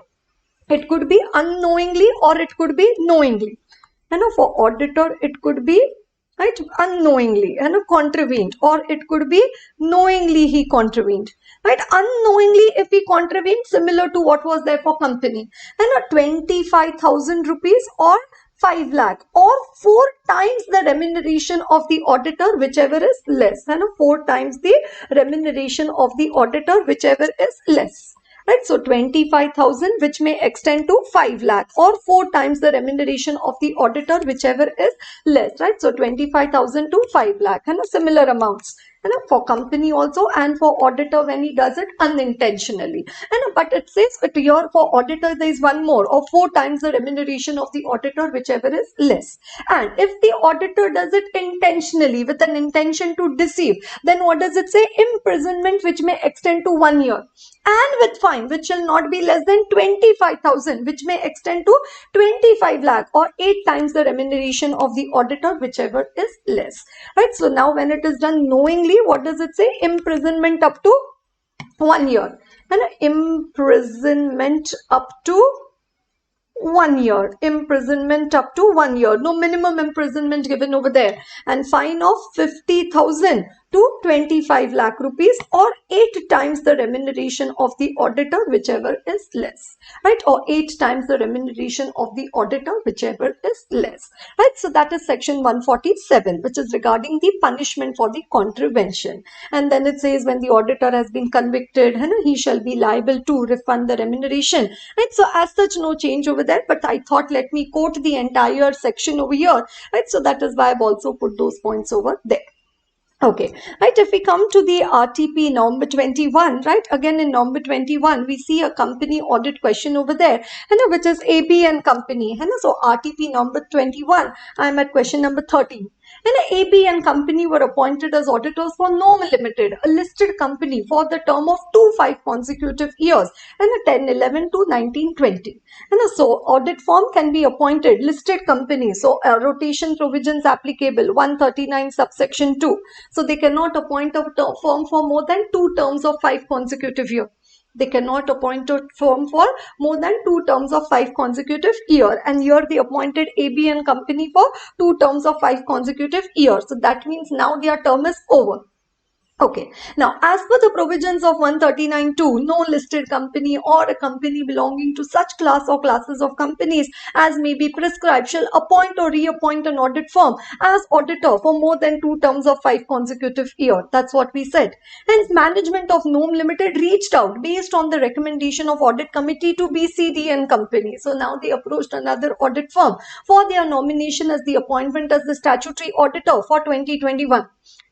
A: It could be unknowingly or it could be knowingly. For auditor, it could be unknowingly contravened, or it could be knowingly he contravened. Unknowingly, if he contravened, similar to what was there for company, 25,000 rupees or 5 lakh or 4 times the remuneration of the auditor, whichever is less. 4 times the remuneration of the auditor, whichever is less. Right, so 25,000 which may extend to 5 lakh or 4 times the remuneration of the auditor, whichever is less. Right, so 25,000 to 5 lakh and similar amounts. For company also and for auditor when he does it unintentionally. But it says here for auditor there is one more, or 4 times the remuneration of the auditor, whichever is less. And if the auditor does it intentionally with an intention to deceive, then what does it say? Imprisonment which may extend to 1 year, and with fine which shall not be less than 25,000, which may extend to 25 lakh or 8 times the remuneration of the auditor, whichever is less. Right, so now when it is done knowingly, what does it say? Imprisonment up to 1 year. And imprisonment up to 1 year. Imprisonment up to 1 year. No minimum imprisonment given over there. And fine of 50,000 to 25 lakh rupees or 8 times the remuneration of the auditor, whichever is less. Right, or 8 times the remuneration of the auditor, whichever is less. Right, so that is section 147, which is regarding the punishment for the contravention. And then it says when the auditor has been convicted, he shall be liable to refund the remuneration. Right, so as such no change over there, but I thought let me quote the entire section over here. Right, so that is why I've also put those points over there. Okay, right, if we come to the RTP number 21, right, again in number 21, we see a company audit question over there, which is AB and company. So RTP number 21, I am at question number 13. AB and company were appointed as auditors for Nom Limited, a listed company, for the term of 5 consecutive years, 10-11 to 19-20. So audit firm can be appointed, listed company, so rotation provisions applicable, 139 subsection 2. So they cannot appoint a firm for more than 2 terms of 5 consecutive years. They cannot appoint a firm for more than 2 terms of 5 consecutive years. And here they appointed AB and company for 2 terms of 5 consecutive years. So that means now their term is over. Okay, now as per the provisions of 139(2), no listed company or a company belonging to such class or classes of companies as may be prescribed shall appoint or reappoint an audit firm as auditor for more than 2 terms of 5 consecutive years. That's what we said. Hence, management of Nom Limited reached out based on the recommendation of audit committee to BCD and company. So now they approached another audit firm for their nomination as the appointment as the statutory auditor for 2021.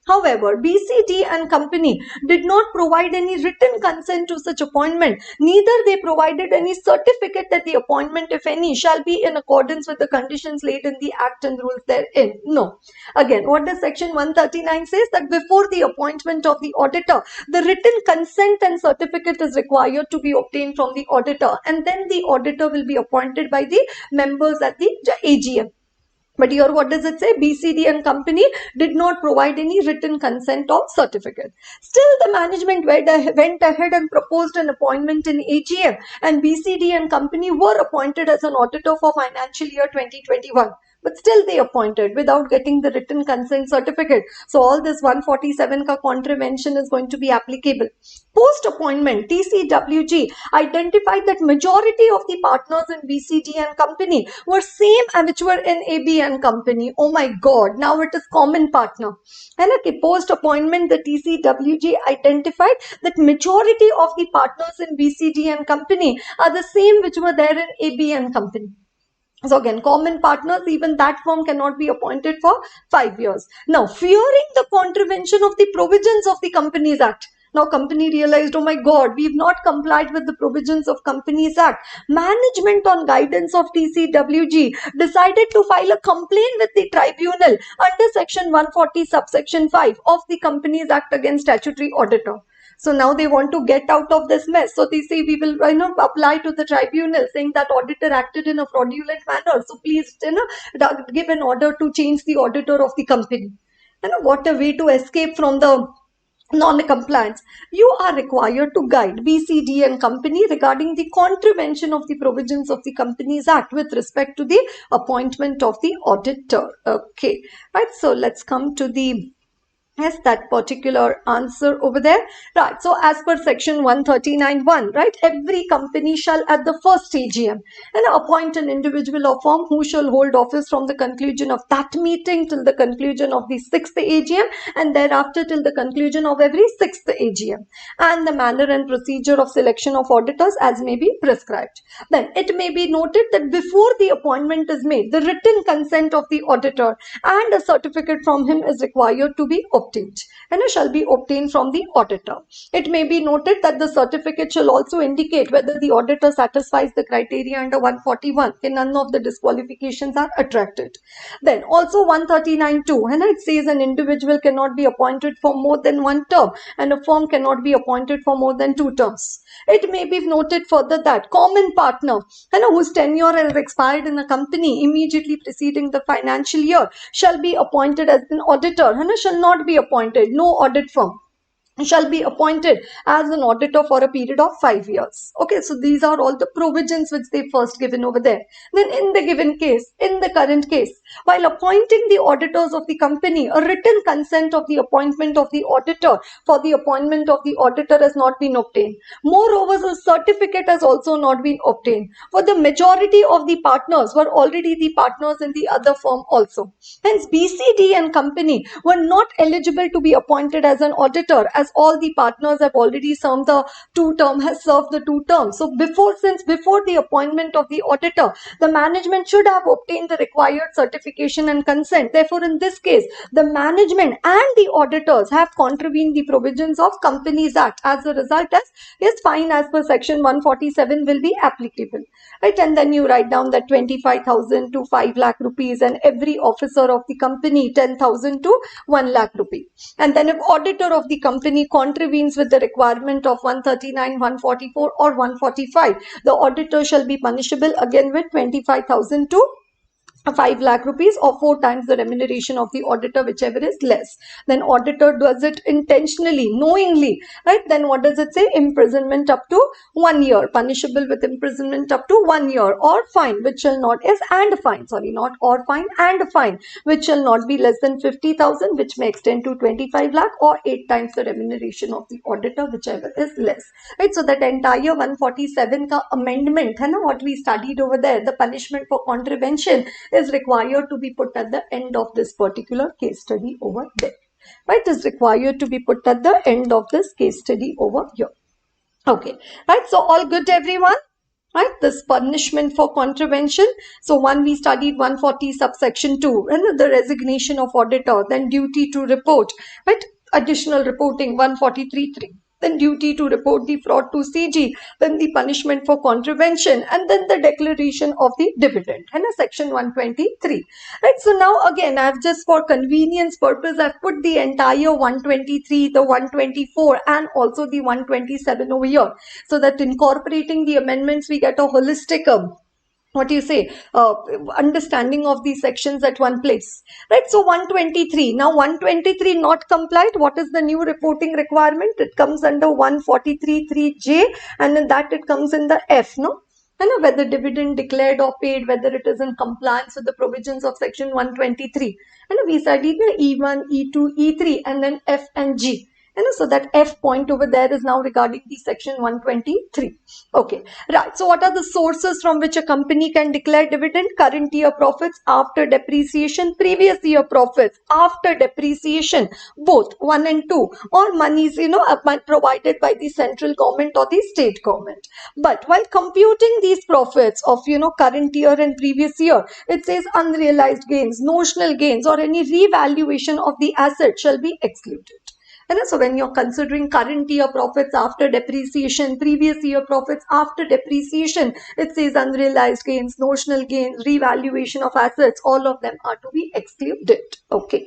A: However, BCD and company did not provide any written consent to such appointment. Neither they provided any certificate that the appointment, if any, shall be in accordance with the conditions laid in the Act and rules therein. No. Again, what does Section 139 says? That before the appointment of the auditor, the written consent and certificate is required to be obtained from the auditor, and then the auditor will be appointed by the members at the AGM. But here what does it say? BCD and company did not provide any written consent or certificate. Still the management went ahead and proposed an appointment in AGM, and BCD and company were appointed as an auditor for financial year 2021. But still they appointed without getting the written consent certificate. So all this 147 ka contravention is going to be applicable. Post appointment, TCWG identified that majority of the partners in BCD and company were same which were in AB and company. Oh my God, now it is common partner. And okay, post appointment, the TCWG identified that majority of the partners in BCD and company are the same which were there in AB and company. So again, common partners, even that firm cannot be appointed for 5 years. Now, fearing the contravention of the provisions of the Companies Act, now company realized, oh my God, we've not complied with the provisions of Companies Act. Management, on guidance of TCWG, decided to file a complaint with the tribunal under Section 140 subsection 5 of the Companies Act against statutory auditor. So now they want to get out of this mess. So they say we will apply to the tribunal saying that auditor acted in a fraudulent manner. So please give an order to change the auditor of the company. What a way to escape from the non-compliance. You are required to guide BCD and company regarding the contravention of the provisions of the Companies Act with respect to the appointment of the auditor. Okay, right. So let's come to the that particular answer over there. Right. So as per section 139(1), right, every company shall at the first AGM and appoint an individual or firm who shall hold office from the conclusion of that meeting till the conclusion of the 6th AGM, and thereafter till the conclusion of every 6th AGM, and the manner and procedure of selection of auditors as may be prescribed. Then it may be noted that before the appointment is made, the written consent of the auditor and a certificate from him is required to be obtained, and it shall be obtained from the auditor. It may be noted that the certificate shall also indicate whether the auditor satisfies the criteria under 141 and none of the disqualifications are attracted. Then also 139(2), and it says an individual cannot be appointed for more than 1 term and a firm cannot be appointed for more than 2 terms. It may be noted further that common partner whose tenure has expired in a company immediately preceding the financial year shall be appointed as an auditor and shall not be appointed. No audit firm shall be appointed as an auditor for a period of 5 years. Okay, so these are all the provisions which they first given over there. Then in the given case, in the current case, while appointing the auditors of the company, a written consent of the appointment of the auditor for the appointment of the auditor has not been obtained. Moreover, the certificate has also not been obtained, for the majority of the partners were already the partners in the other firm also. Hence, BCD and company were not eligible to be appointed as an auditor, as all the partners have already served the 2 terms. So before the appointment of the auditor, the management should have obtained the required certification and consent. Therefore, in this case, the management and the auditors have contravened the provisions of Companies Act. As a result, yes, fine as per section 147 will be applicable. Right, and then you write down that 25,000 to 5 lakh rupees, and every officer of the company 10,000 to 1 lakh rupee. And then if auditor of the company contravenes with the requirement of 139, 144 or 145, the auditor shall be punishable again with 25,000 to 5 lakh rupees or 4 times the remuneration of the auditor, whichever is less. Then auditor does it intentionally, knowingly, right? Then what does it say? Imprisonment up to 1 year, punishable with imprisonment up to 1 year, or fine, which shall not is and fine, sorry, not or fine, and fine, which shall not be less than 50,000, which may extend to 25 lakh or 8 times the remuneration of the auditor, whichever is less. Right? So that entire 147 ka amendment, what we studied over there, the punishment for contravention is required to be put at the end of this particular case study over there. Right, is required to be put at the end of this case study over here. Okay, right, so all good everyone? right? This punishment for contravention. So one, we studied 140 subsection 2, and the resignation of auditor, then duty to report, right? Additional reporting 143.3. Then duty to report the fraud to CG, then the punishment for contravention, and then the declaration of the dividend, and a section 123. Right, so now again, I've just for convenience purpose, I've put the entire 123, the 124, and also the 127 over here, so that incorporating the amendments, we get a holistic what do you say, understanding of these sections at one place, right? So 123, now 123 not complied, what is the new reporting requirement? It comes under 143.3J, and in that it comes in the F, no? And whether dividend declared or paid, whether it is in compliance with the provisions of section 123. And we studied the E1, E2, E3, and then F and G. And so that F point over there is now regarding the section 123. Okay, right. So what are the sources from which a company can declare dividend? Current year profits after depreciation, previous year profits after depreciation, both 1 and 2, or monies, provided by the central government or the state government. But while computing these profits of, current year and previous year, it says unrealized gains, notional gains, or any revaluation of the asset shall be excluded. And so when you're considering current year profits after depreciation, previous year profits after depreciation, it says unrealized gains, notional gains, revaluation of assets, all of them are to be excluded. Okay.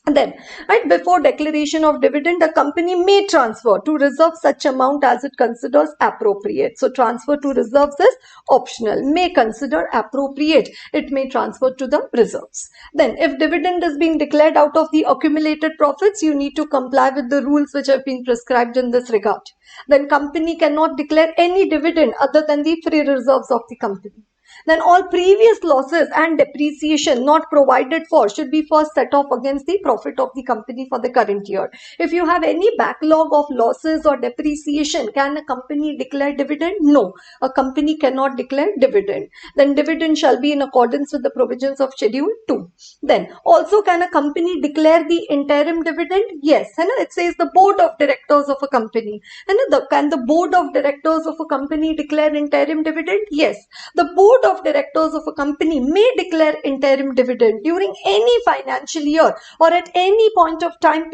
A: And then, right before declaration of dividend, a company may transfer to reserve such amount as it considers appropriate. So transfer to reserves is optional. May consider appropriate, it may transfer to the reserves. Then if dividend is being declared out of the accumulated profits, you need to comply with the rules which have been prescribed in this regard. Then company cannot declare any dividend other than the free reserves of the company. Then all previous losses and depreciation not provided for should be first set off against the profit of the company for the current year. If you have any backlog of losses or depreciation, can a company declare dividend? No, a company cannot declare dividend. Then dividend shall be in accordance with the provisions of Schedule 2. Then also, can a company declare the interim dividend? Yes, and it says the board of directors of a company. And can the board of directors of a company declare interim dividend? Yes, the board of directors of a company may declare interim dividend during any financial year or at any point of time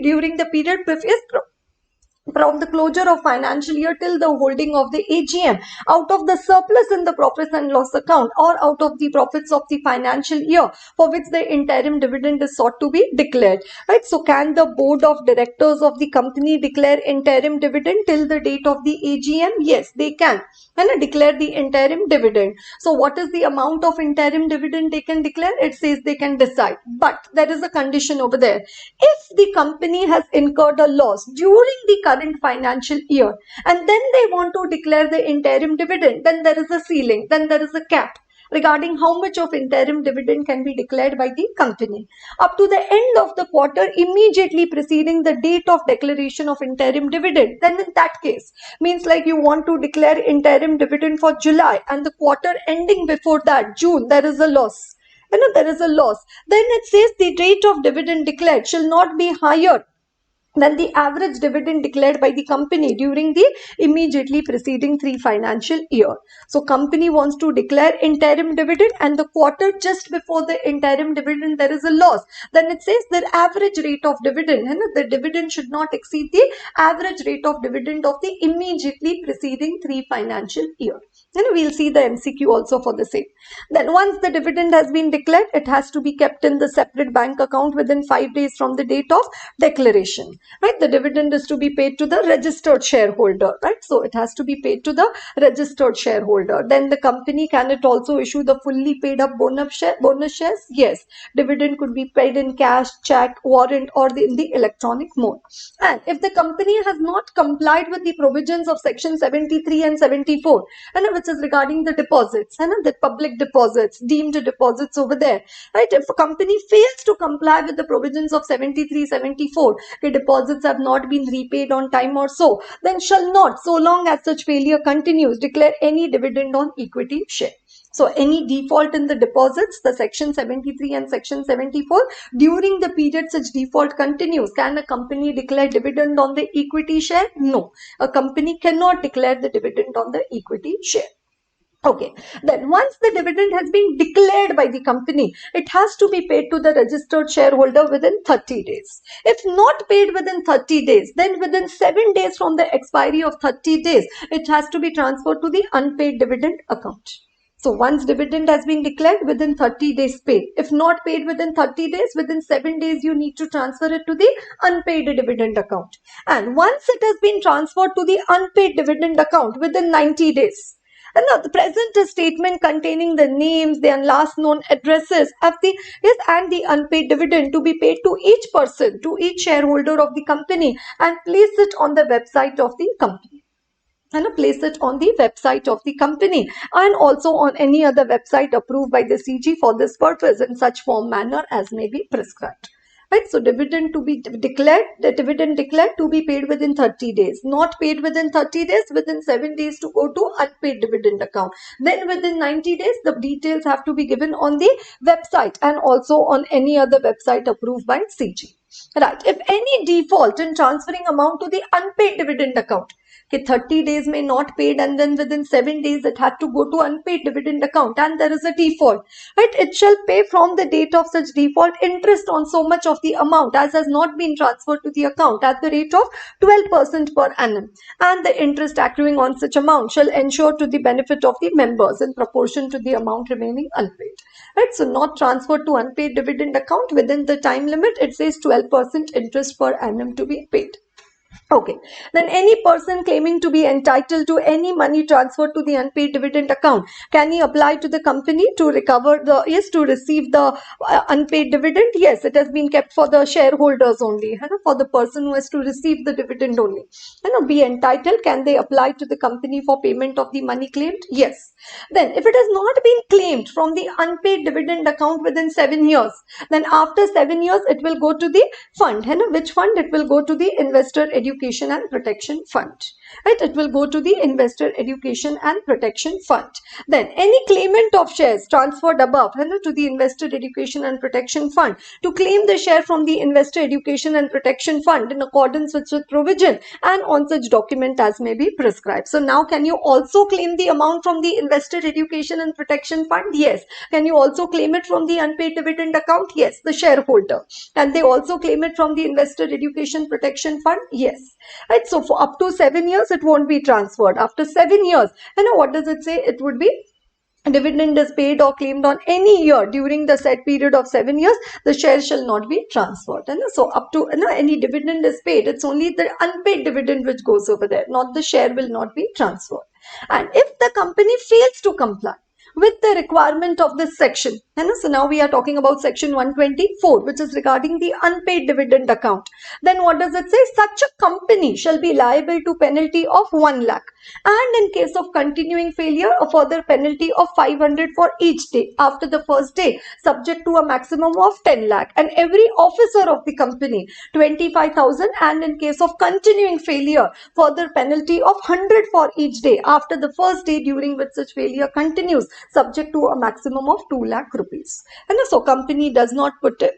A: during the period previous from the closure of financial year till the holding of the AGM, out of the surplus in the profits and loss account or out of the profits of the financial year for which the interim dividend is sought to be declared. Right? So can the board of directors of the company declare interim dividend till the date of the AGM? Yes, they can. And declare the interim dividend. So what is the amount of interim dividend they can declare? It says they can decide. But there is a condition over there. If the company has incurred a loss during the current financial year and then they want to declare the interim dividend, then there is a ceiling, then there is a cap regarding how much of interim dividend can be declared by the company. Up to the end of the quarter immediately preceding the date of declaration of interim dividend, then in that case, means like you want to declare interim dividend for July and the quarter ending before that, June, there is a loss. There is a loss. Then it says the rate of dividend declared shall not be higher than the average dividend declared by the company during the immediately preceding 3 financial year. So company wants to declare interim dividend and the quarter just before the interim dividend there is a loss. Then it says the average rate of dividend, the dividend should not exceed the average rate of dividend of the immediately preceding 3 financial year. And we'll see the MCQ also for the same. Then once the dividend has been declared, it has to be kept in the separate bank account within 5 days from the date of declaration. Right, the dividend is to be paid to the registered shareholder, right? So it has to be paid to the registered shareholder. Then the company, can it also issue the fully paid up bonus shares? Yes, dividend could be paid in cash, check, warrant, or in the electronic mode. And if the company has not complied with the provisions of section 73 and 74, and which is regarding the deposits, and the public deposits, deemed deposits over there, right? If a company fails to comply with the provisions of 73, 74, the deposits have not been repaid on time or so, then shall not, so long as such failure continues, declare any dividend on equity share. So any default in the deposits, the section 73 and section 74, during the period such default continues, can a company declare dividend on the equity share? No, a company cannot declare the dividend on the equity share. Okay, then once the dividend has been declared by the company, it has to be paid to the registered shareholder within 30 days. If not paid within 30 days, then within 7 days from the expiry of 30 days, it has to be transferred to the unpaid dividend account. So once dividend has been declared, within 30 days paid. If not paid within 30 days, within 7 days you need to transfer it to the unpaid dividend account. And once it has been transferred to the unpaid dividend account within 90 days, and now the present statement containing the names, their last known addresses of the and the unpaid dividend to be paid to each person, to each shareholder of the company, and place it on the website of the company. And place it on the website of the company and also on any other website approved by the CG for this purpose in such form manner as may be prescribed. Right, so dividend to be declared, the dividend declared to be paid within 30 days, not paid within 30 days, within 7 days to go to unpaid dividend account. Then within 90 days, the details have to be given on the website and also on any other website approved by CG. Right, if any default in transferring amount to the unpaid dividend account, 30 days may not paid and then within 7 days it had to go to unpaid dividend account and there is a default, right? It shall pay from the date of such default interest on so much of the amount as has not been transferred to the account at the rate of 12% per annum, and the interest accruing on such amount shall ensure to the benefit of the members in proportion to the amount remaining unpaid. Right, so not transferred to unpaid dividend account within the time limit, it says 12% interest per annum to be paid. Okay, then any person claiming to be entitled to any money transferred to the unpaid dividend account, can he apply to the company to recover the, yes, to receive the unpaid dividend? Yes, it has been kept for the shareholders only, for the person who has to receive the dividend only. Be entitled, can they apply to the company for payment of the money claimed? Yes. Then if it has not been claimed from the unpaid dividend account within 7 years, then after 7 years it will go to the fund. Which fund? It will go to the Investor Education and Protection Fund. Right? It will go to the Investor Education and Protection Fund. Then any claimant of shares transferred above to the Investor Education and Protection Fund to claim the share from the Investor Education and Protection Fund in accordance with such provision and on such document as may be prescribed. So now can you also claim the amount from the Investor Education and Protection Fund? Yes. Can you also claim it from the unpaid dividend account? Yes, the shareholder. And they also claim it from the Investor Education Protection Fund? Yes. Right. So for up to 7 years, it won't be transferred. After 7 years, what does it say? It would be dividend is paid or claimed on any year during the said period of 7 years, the share shall not be transferred. So up to any dividend is paid, it's only the unpaid dividend which goes over there, not the share will not be transferred. And if the company fails to comply with the requirement of this section, so now we are talking about section 124, which is regarding the unpaid dividend account. Then what does it say? Such a company shall be liable to penalty of 1 lakh, and in case of continuing failure, a further penalty of 500 for each day after the first day, subject to a maximum of 10 lakh, and every officer of the company 25,000, and in case of continuing failure, further penalty of 100 for each day after the first day during which such failure continues, subject to a maximum of 2 lakh rupees. And so company does not put it.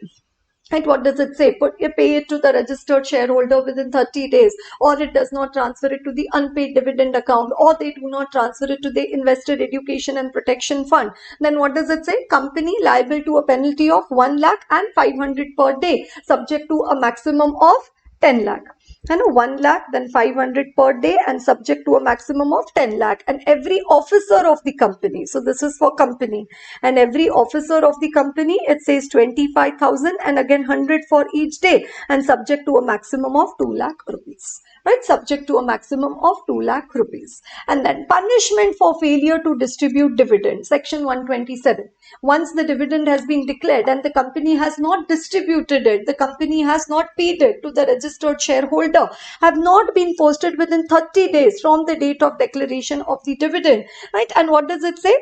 A: And what does it say? Pay it to the registered shareholder within 30 days, or it does not transfer it to the unpaid dividend account, or they do not transfer it to the Investor Education and Protection Fund. Then what does it say? Company liable to a penalty of 1 lakh and 500 per day, subject to a maximum of 10 lakh. 1 lakh, then 500 per day, and subject to a maximum of 10 lakh. And every officer of the company, so this is for company, and every officer of the company, it says 25,000 and again 100 for each day, and subject to a maximum of 2 lakh rupees. Right, subject to a maximum of 2 lakh rupees. And then punishment for failure to distribute dividend, section 127. Once the dividend has been declared and the company has not distributed it, the company has not paid it to the registered shareholder, have not been posted within 30 days from the date of declaration of the dividend, right? And what does it say?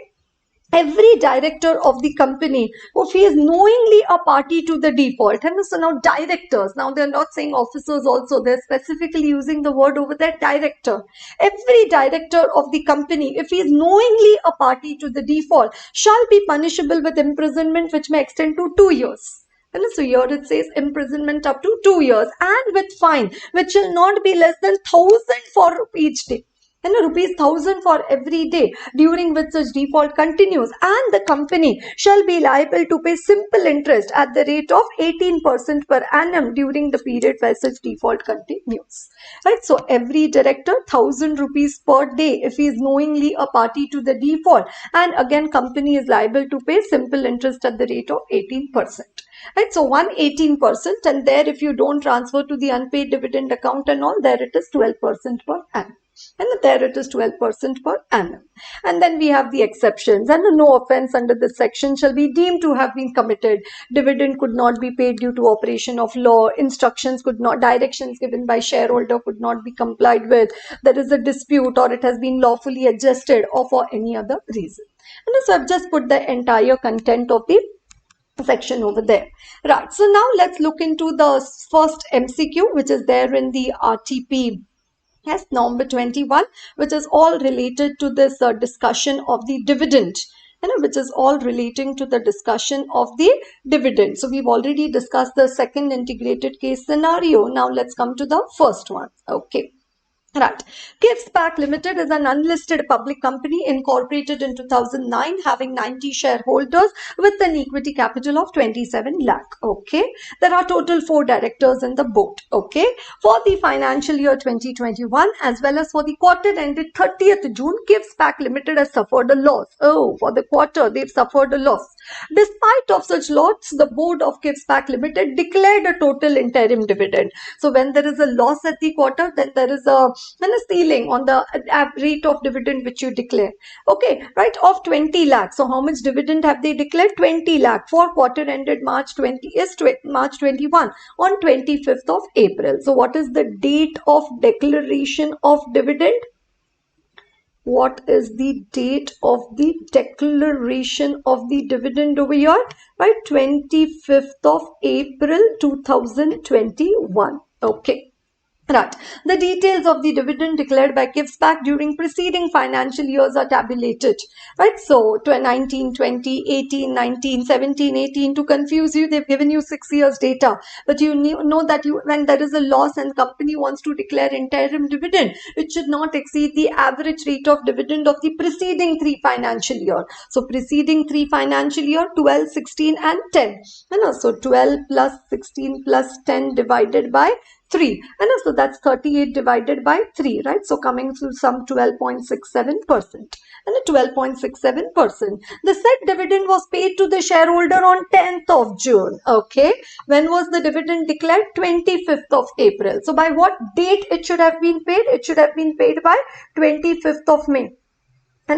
A: Every director of the company, if he is knowingly a party to the default, and so now directors, now they're not saying officers also, they're specifically using the word over there, director. Every director of the company, if he is knowingly a party to the default, shall be punishable with imprisonment which may extend to 2 years. And so here it says imprisonment up to 2 years, and with fine which shall not be less than 1,000 for each day. and rupees 1,000 for every day during which such default continues, and the company shall be liable to pay simple interest at the rate of 18% per annum during the period where such default continues. Right, so every director 1,000 rupees per day if he is knowingly a party to the default, and again company is liable to pay simple interest at the rate of 18%. Right, so 18%, and there if you don't transfer to the unpaid dividend account and all, there it is 12% per annum. And there it is 12% per annum. And then we have the exceptions, and no offense under this section shall be deemed to have been committed. Dividend could not be paid due to operation of law. Instructions could not, directions given by shareholder could not be complied with. There is a dispute, or it has been lawfully adjusted, or for any other reason. And so I've just put the entire content of the section over there. Right, so now let's look into the first MCQ, which is there in the RTP. Yes, number 21, which is all related to this discussion of the dividend, which is all relating to the discussion of the dividend. So we've already discussed the second integrated case scenario. Now let's come to the first one. Okay. Right. KIFSPAC Limited is an unlisted public company incorporated in 2009, having 90 shareholders with an equity capital of 27 lakh. Okay. There are total 4 directors in the board. Okay. For the financial year 2021 as well as for the quarter ended 30th June, KIFSPAC Limited has suffered a loss. Oh, for the quarter they've suffered a loss. Despite of such loss, the board of KIFSPAC Limited declared a total interim dividend. So when there is a loss at the quarter, then there is a ceiling on the rate of dividend which you declare. Okay, right, of 20 lakh. So how much dividend have they declared? 20 lakh for quarter ended March 21 on 25th of April. So what is the date of declaration of dividend? What is the date of the declaration of the dividend over here? Right, 25th of April 2021. Okay. Right. The details of the dividend declared by KIFSPAC during preceding financial years are tabulated. Right. So 19, 20, 18, 19, 17, 18. To confuse you, they've given you 6 years data. But you know that when there is a loss and company wants to declare interim dividend, it should not exceed the average rate of dividend of the preceding 3 financial year. So preceding 3 financial year, 12, 16 and 10. So 12 plus 16 plus 10 divided by 3, and so that's 38 divided by 3, right? So coming to some 12.67%, and 12.67%. The said dividend was paid to the shareholder on 10th of June. Okay, when was the dividend declared? 25th of April. So by what date it should have been paid? It should have been paid by 25th of May.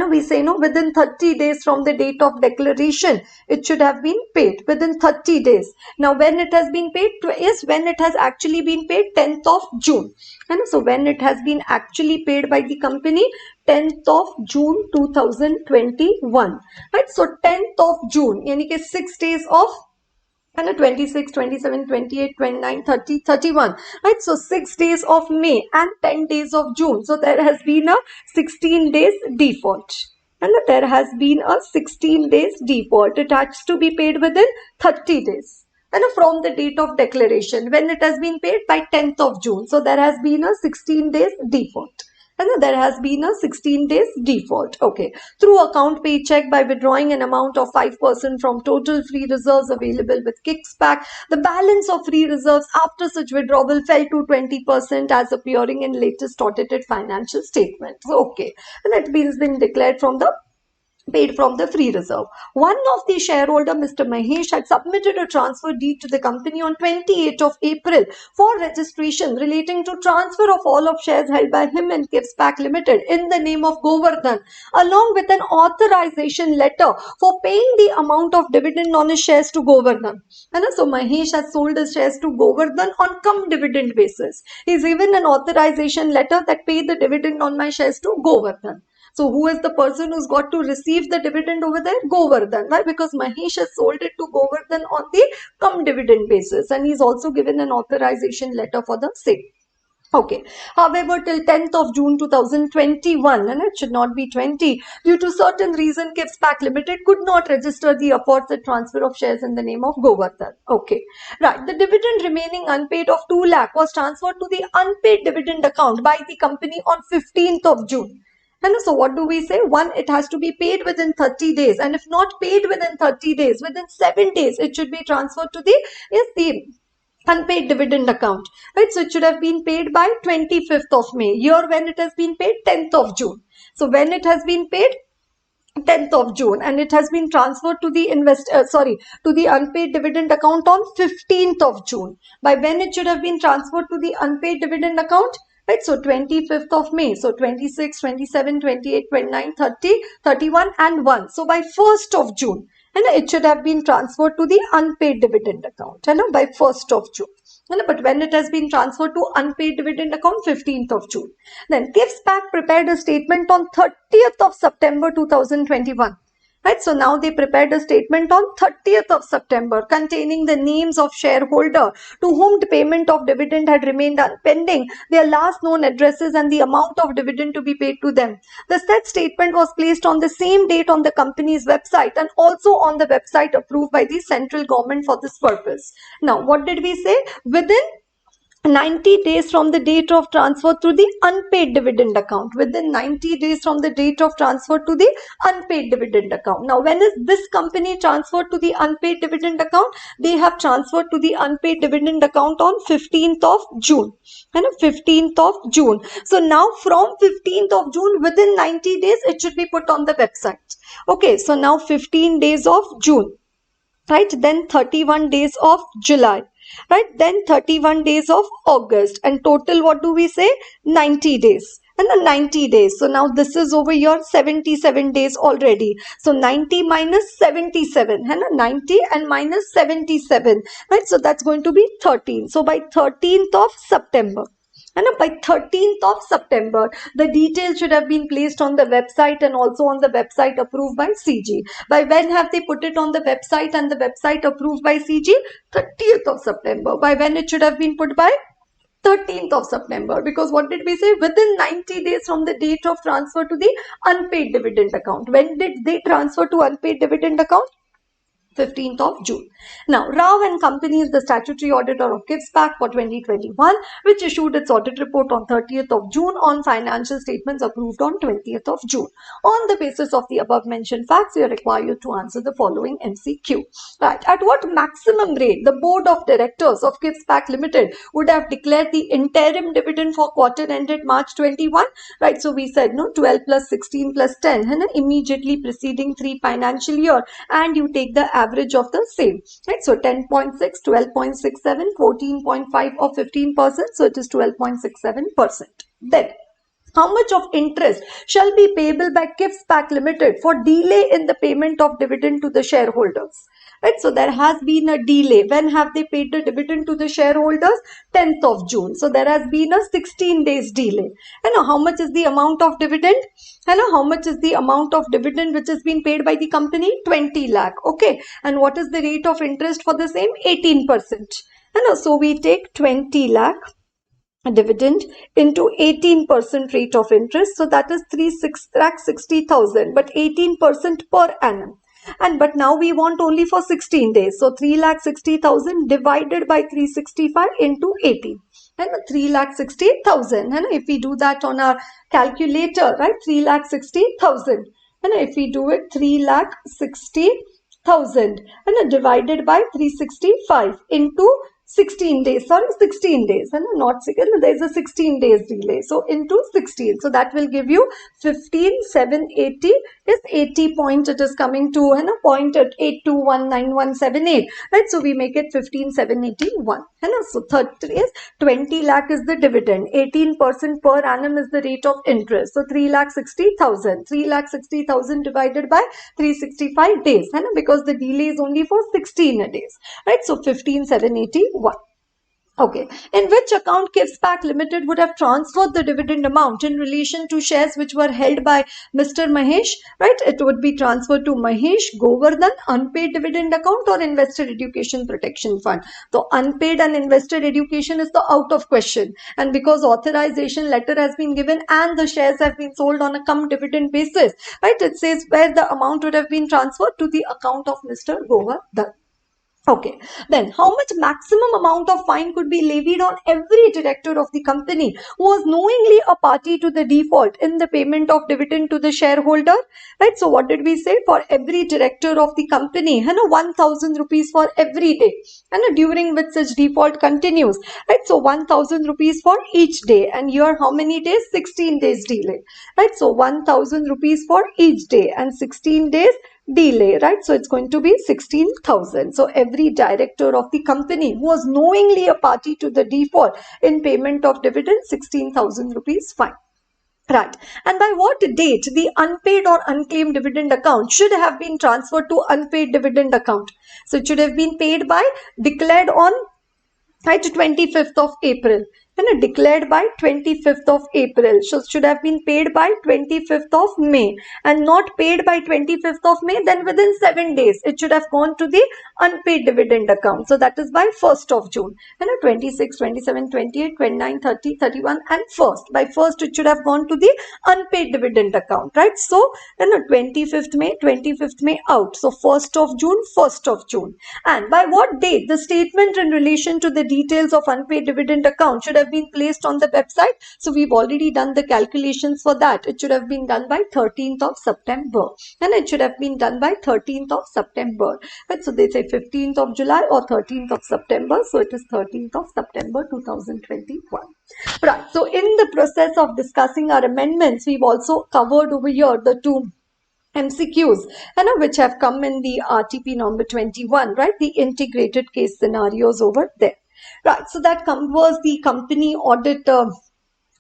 A: We say within 30 days from the date of declaration, it should have been paid within 30 days. Now, when it has been paid is when it has actually been paid, 10th of June. And so when it has been actually paid by the company, 10th of June 2021. Right? So 10th of June, yani 6 days of 26, 27, 28, 29, 30, 31. Right? So 6 days of May and 10 days of June. So there has been a 16 days default. And there has been a 16 days default. It has to be paid within 30 days. And from the date of declaration, when it has been paid by 10th of June. So there has been a 16 days default. And there has been a 16 days default. Okay. Through account pay check by withdrawing an amount of 5% from total free reserves available with KIFSPAC, the balance of free reserves after such withdrawal fell to 20% as appearing in latest audited financial statements. Okay. And that has been declared from the paid from the free reserve. One of the shareholder, Mr. Mahesh, had submitted a transfer deed to the company on 28th of April for registration relating to transfer of all of shares held by him in KIFSPAC Limited in the name of Govardhan, along with an authorization letter for paying the amount of dividend on his shares to Govardhan. And so Mahesh has sold his shares to Govardhan on cum dividend basis. He's given an authorization letter that pay the dividend on my shares to Govardhan. So who is the person who's got to receive the dividend over there? Govardhan. Why? Because Mahesh has sold it to Govardhan on the cum dividend basis, and he's also given an authorization letter for the same. Okay. However, till 10th of June 2021, and it should not be 20, due to certain reason, KIPS Pack Limited could not register the aforesaid transfer of shares in the name of Govardhan. Okay. Right. The dividend remaining unpaid of 2 lakh was transferred to the unpaid dividend account by the company on 15th of June. And so what do we say? One, it has to be paid within 30 days. And if not paid within 30 days, within 7 days, it should be transferred to the unpaid dividend account, right? So it should have been paid by 25th of May. Here when it has been paid, 10th of June. So when it has been paid, 10th of June, and it has been transferred to the to the unpaid dividend account on 15th of June. By when it should have been transferred to the unpaid dividend account? Right, so 25th of May, so 26, 27, 28, 29, 30, 31 and 1. So by 1st of June, and it should have been transferred to the unpaid dividend account, by 1st of June. But when it has been transferred to unpaid dividend account, 15th of June. Then KIPS Pack prepared a statement on 30th of September 2021. Right, so now they prepared a statement on 30th of September containing the names of shareholder to whom the payment of dividend had remained pending, their last known addresses and the amount of dividend to be paid to them. The said statement was placed on the same date on the company's website and also on the website approved by the central government for this purpose. Now, what did we say? Within 90 days from the date of transfer to the unpaid dividend account. Within 90 days from the date of transfer to the unpaid dividend account. Now, when is this company transferred to the unpaid dividend account? They have transferred to the unpaid dividend account on 15th of June. And 15th of June. So now from 15th of June, within 90 days, it should be put on the website. Okay, so now 15 days of June. Right, then 31 days of July. Right, then 31 days of August, and total what do we say? 90 days. And the 90 days. So now this is over here 77 days already. So 90 minus 77. 90 and minus 77. Right, so that's going to be 13. So by 13th of September. And by 13th of September, the details should have been placed on the website and also on the website approved by CG. By when have they put it on the website and the website approved by CG? 30th of September. By when it should have been put by? 13th of September. Because what did we say? Within 90 days from the date of transfer to the unpaid dividend account. When did they transfer to unpaid dividend account? 15th of June. Now, Rao and Company is the statutory auditor of KIPS Pack for 2021, which issued its audit report on 30th of June on financial statements approved on 20th of June. On the basis of the above mentioned facts, we are required to answer the following MCQ. Right. At what maximum rate the Board of Directors of KIPS Pack Limited would have declared the interim dividend for quarter ended March 21? Right. So, we said 12 plus 16 plus 10 immediately preceding 3 financial year, and you take the average of the same, right? So 10.6, 12.67, 14.5 or 15%. So it is 12.67%. Then how much of interest shall be payable by KIPS Pack Limited for delay in the payment of dividend to the shareholders? Right, so there has been a delay. When have they paid the dividend to the shareholders? 10th of June. So there has been a 16 days delay. And how much is the amount of dividend? How much is the amount of dividend which has been paid by the company? 20 lakh. Okay. And what is the rate of interest for the same? 18%. So we take 20 lakh dividend into 18% rate of interest. So that is 3,60,000, but 18% per annum. But now we want only for 16 days. So 3,60,000 divided by 365 into 18. And 3,60,000. And if we do that on our calculator, right, 3,60,000. And if we do it 3,60,000 and divided by 365 into 16 days, 16 days, and not second, there is a 16 days delay. So into 16, so that will give you 15,780 is 80 point. It is coming to 0.821917, right? So we make it 15,781. So third is 20 lakh is the dividend, 18% per annum is the rate of interest. So 3,60,000, 3,60,000 divided by 365 days, because the delay is only for 16 days, right? So 15,781. Okay. In which account KIFSPAC Limited would have transferred the dividend amount in relation to shares which were held by Mr. Mahesh, right? It would be transferred to Mahesh Govardhan, unpaid dividend account or investor education protection fund. So unpaid and investor education is the out of question. And because authorization letter has been given and the shares have been sold on a cum dividend basis, right? It says where the amount would have been transferred to the account of Mr. Govardhan. Okay, then how much maximum amount of fine could be levied on every director of the company who was knowingly a party to the default in the payment of dividend to the shareholder? Right, so what did we say? For every director of the company, 1000 rupees for every day, and during which such default continues. Right, so 1000 rupees for each day, and here how many days? 16 days delay. Right, so 1000 rupees for each day and 16 days delay, right? So it's going to be 16,000. So every director of the company who was knowingly a party to the default in payment of dividend, 16,000 rupees fine. Right. And by what date the unpaid or unclaimed dividend account should have been transferred to unpaid dividend account? So it should have been paid by declared on, right, 25th of April. And declared by 25th of April. So should have been paid by 25th of May and not paid by 25th of May. Then within 7 days, it should have gone to the unpaid dividend account. So that is by 1st of June. 26, 27, 28, 29, 30, 31 and 1st. By 1st, it should have gone to the unpaid dividend account, right? So 25th May out. So 1st of June, 1st of June. And by what date the statement in relation to the details of unpaid dividend account should have been placed on the website? So we've already done the calculations for that. It should have been done by 13th of September. And it should have been done by 13th of September. Right? So they say 15th of July or 13th of September. So it is 13th of September 2021. Right. So in the process of discussing our amendments, we've also covered over here the two MCQs, which have come in the RTP number 21, right? The integrated case scenarios over there. Right, so that covers the company audit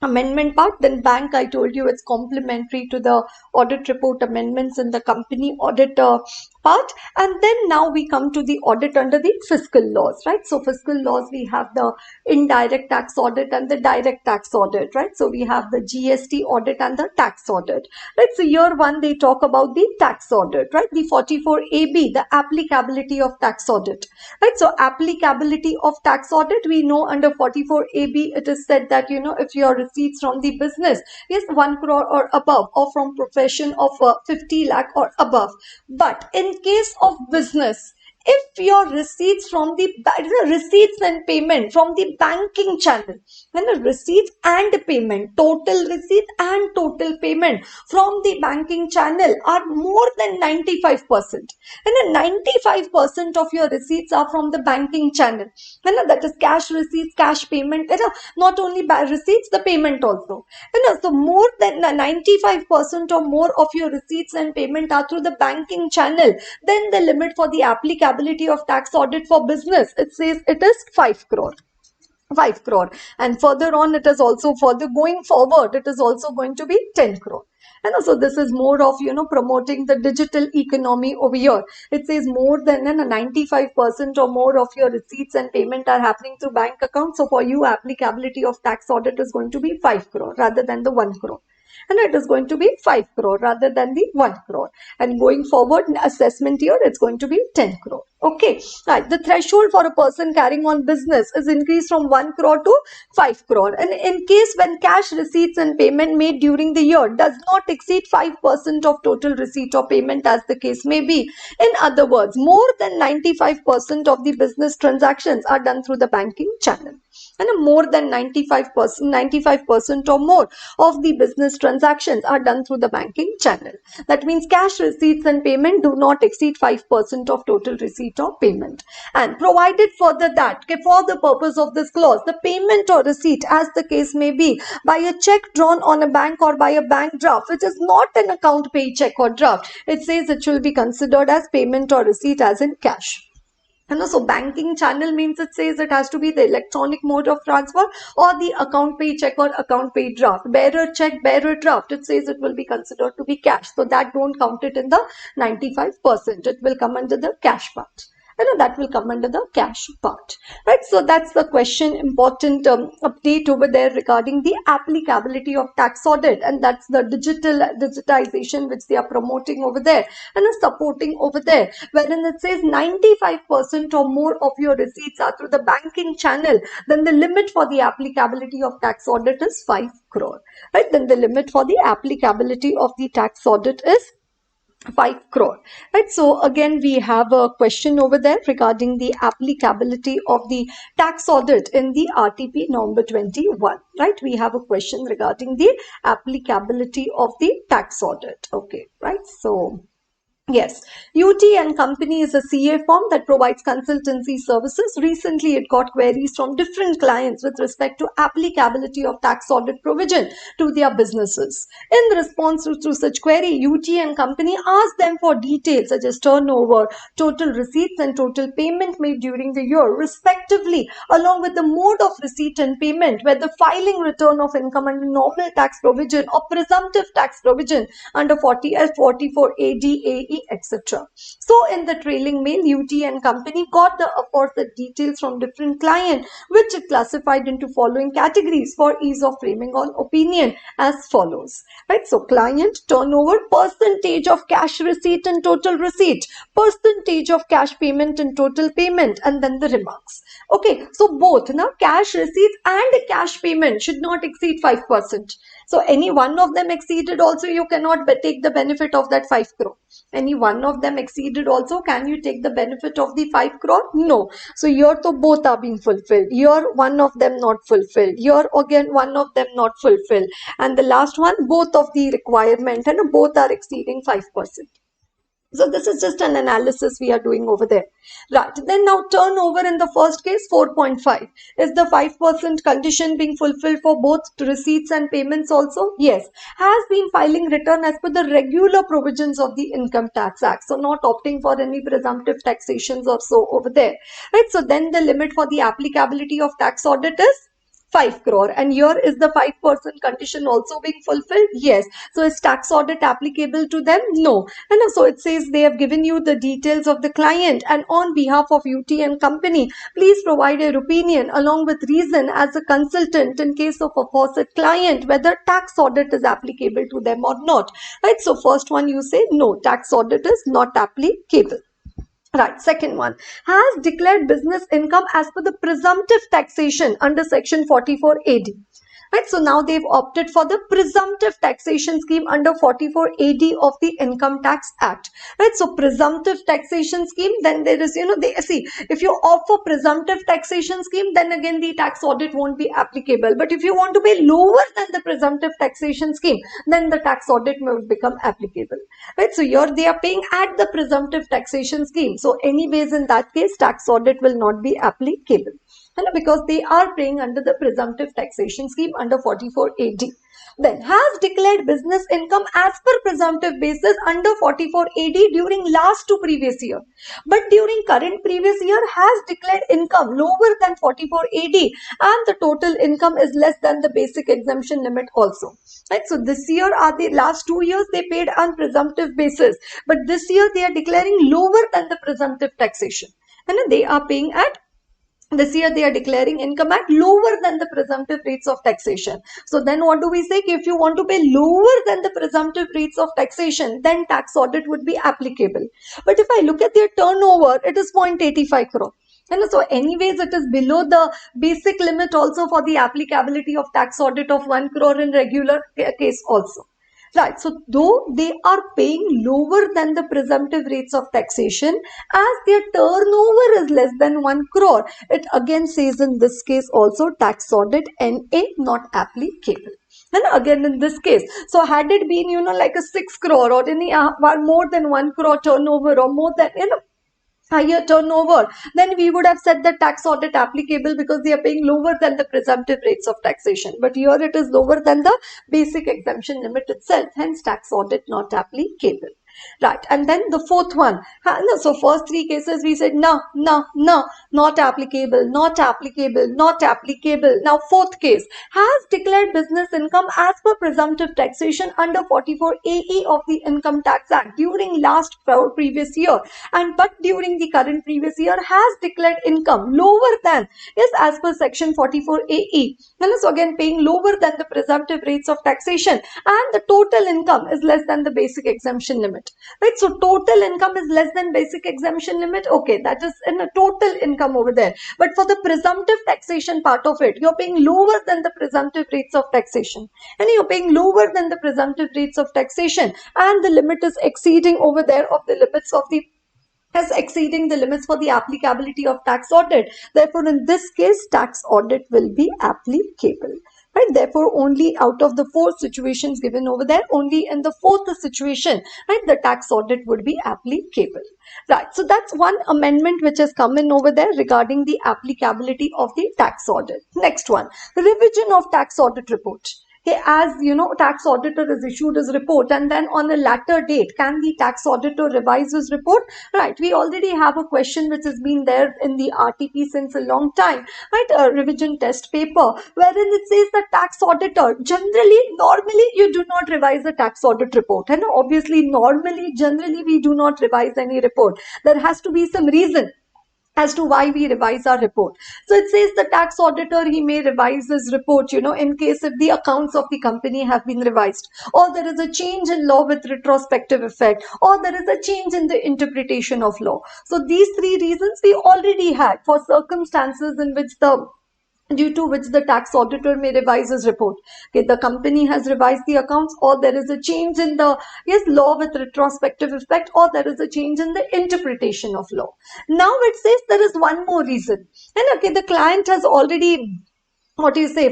A: amendment part. Then bank, I told you it's complementary to the audit report amendments in the company audit part. And then now we come to the audit under the fiscal laws, right? So fiscal laws, we have the indirect tax audit and the direct tax audit, right? So we have the GST audit and the tax audit, right? So year one, they talk about the tax audit, right? The 44AB, the applicability of tax audit, right? So applicability of tax audit, we know under 44AB, it is said that, if your receipts from the business is 1 crore or above, or from profession of 50 lakh or above. But in case of business, if your receipts from the receipts and payment from the banking channel, when the receipts and payment, total receipt and total payment from the banking channel are more than 95%, and 95% of your receipts are from the banking channel, and that is cash receipts, cash payment, not only by receipts, the payment also, so more than 95% or more of your receipts and payment are through the banking channel, then the limit for the applicability of tax audit for business, it says it is 5 crore. 5 crore, and further on it is also further going forward, it is also going to be 10 crore. And also this is more of, promoting the digital economy over here. It says more than 95% or more of your receipts and payment are happening through bank accounts. So for you, applicability of tax audit is going to be 5 crore rather than the 1 crore. And it is going to be 5 crore rather than the 1 crore. And going forward, assessment here, it's going to be 10 crore. Okay, right. The threshold for a person carrying on business is increased from 1 crore to 5 crore. And in case when cash receipts and payment made during the year does not exceed 5% of total receipt or payment, as the case may be. In other words, more than 95% of the business transactions are done through the banking channel. And more than 95% or more of the business transactions are done through the banking channel. That means cash receipts and payment do not exceed 5% of total receipt or payment. And provided further that, for the purpose of this clause, the payment or receipt, as the case may be, by a check drawn on a bank or by a bank draft, which is not an account pay check or draft, it says it should be considered as payment or receipt as in cash. So banking channel means it says it has to be the electronic mode of transfer or the account pay check or account pay draft. Bearer check, bearer draft, it says it will be considered to be cash. So that don't count it in the 95%. It will come under the cash part. that will come under the cash part, right? So that's the question, important update over there regarding the applicability of tax audit, and that's the digitization which they are promoting over there and are supporting over there, wherein it says 95% or more of your receipts are through the banking channel, then the limit for the applicability of tax audit is 5 crore, right? Then the limit for the applicability of the tax audit is 5 crore, right? So again, we have a question over there regarding the applicability of the tax audit in the RTP November 21, right? We have a question regarding the applicability of the tax audit. Okay, right? So yes, UT and Company is a CA firm that provides consultancy services. Recently, it got queries from different clients with respect to applicability of tax audit provision to their businesses. In response to such query, UT and Company asked them for details such as turnover, total receipts, and total payment made during the year, respectively, along with the mode of receipt and payment, whether filing return of income under normal tax provision or presumptive tax provision under 44 ADAE, etc. So in the trailing mail, UT and Company got the aforesaid details from different clients, which it classified into following categories for ease of framing on opinion as follows, right? So client turnover, percentage of cash receipt and total receipt, percentage of cash payment and total payment, and then the remarks. Okay, so both now cash receipts and cash payment should not exceed 5%. So any one of them exceeded also, you cannot take the benefit of that 5 crore. Any one of them exceeded also, can you take the benefit of the 5 crore? No. So here to both are being fulfilled. Here one of them not fulfilled. Here again one of them not fulfilled. And the last one, both of the requirement and both are exceeding 5%. So this is just an analysis we are doing over there. Right. Then now turnover in the first case 4.5. Is the 5% condition being fulfilled for both receipts and payments also? Yes. Has been filing return as per the regular provisions of the Income Tax Act. So not opting for any presumptive taxations or so over there. Right. So then the limit for the applicability of tax audit is 5 crore, and here is the 5% condition also being fulfilled? Yes. So is tax audit applicable to them? No. And so it says they have given you the details of the client, and on behalf of UT and Company, please provide your opinion along with reason as a consultant in case of a aforesaid client whether tax audit is applicable to them or not. Right. So first one you say no, tax audit is not applicable. Right, second one, has declared business income as per the presumptive taxation under section 44 AD. Right, so now they've opted for the presumptive taxation scheme under 44 AD of the Income Tax Act. Right, so presumptive taxation scheme, then there is, they see, if you opt for presumptive taxation scheme, then again the tax audit won't be applicable. But if you want to pay lower than the presumptive taxation scheme, then the tax audit will become applicable. Right, so here they are paying at the presumptive taxation scheme. So anyways, in that case, tax audit will not be applicable. And because they are paying under the presumptive taxation scheme under 44 AD. Then has declared business income as per presumptive basis under 44 AD during last two previous year, but during current previous year has declared income lower than 44 AD and the total income is less than the basic exemption limit also. Right, so this year are the last 2 years they paid on presumptive basis, but this year they are declaring lower than the presumptive taxation, and they are paying at this year they are declaring income at lower than the presumptive rates of taxation. So then what do we say? If you want to pay lower than the presumptive rates of taxation, then tax audit would be applicable. But if I look at their turnover, it is 0.85 crore. And so anyways, it is below the basic limit also for the applicability of tax audit of 1 crore in regular case also. Right, so though they are paying lower than the presumptive rates of taxation, as their turnover is less than 1 crore, it again says in this case also tax audit NA not applicable. And again in this case, so had it been, like a 6 crore or any more than 1 crore turnover or more than, higher turnover, then we would have said that tax audit applicable because they are paying lower than the presumptive rates of taxation. But here it is lower than the basic exemption limit itself, hence tax audit not applicable. right? And then the fourth one, no, so first three cases we said no, no, no, not applicable, not applicable, not applicable. Now fourth case, has declared business income as per presumptive taxation under 44 AE of the Income Tax Act during last previous year, and but during the current previous year has declared income lower than is as per section 44 AE, and so again paying lower than the presumptive rates of taxation, and the total income is less than the basic exemption limit, right? So total income is less than basic exemption limit. Okay, that is in a total income over there. But for the presumptive taxation part of it, you're paying lower than the presumptive rates of taxation, and you're paying lower than the presumptive rates of taxation, and the limit is exceeding over there of the limits of the is exceeding the limits for the applicability of tax audit. Therefore, in this case, tax audit will be applicable. Right? Therefore, only out of the four situations given over there, only in the fourth situation, right, the tax audit would be applicable. Right. So that's one amendment which has come in over there regarding the applicability of the tax audit. Next one, the revision of tax audit report. Okay, as you know, tax auditor has issued his report, and then on a later date, can the tax auditor revise his report? Right, we already have a question which has been there in the RTP since a long time, right? A revision test paper, wherein it says the tax auditor, normally you do not revise the tax audit report. And obviously, generally we do not revise any report. There has to be some reason as to why we revise our report. So it says the tax auditor, he may revise his report, in case if the accounts of the company have been revised, or there is a change in law with retrospective effect, or there is a change in the interpretation of law. So these three reasons we already had for circumstances in which due to which the tax auditor may revise his report. Okay, the company has revised the accounts, or there is a change in the law with retrospective effect, or there is a change in the interpretation of law. Now it says there is one more reason, and okay, the client has already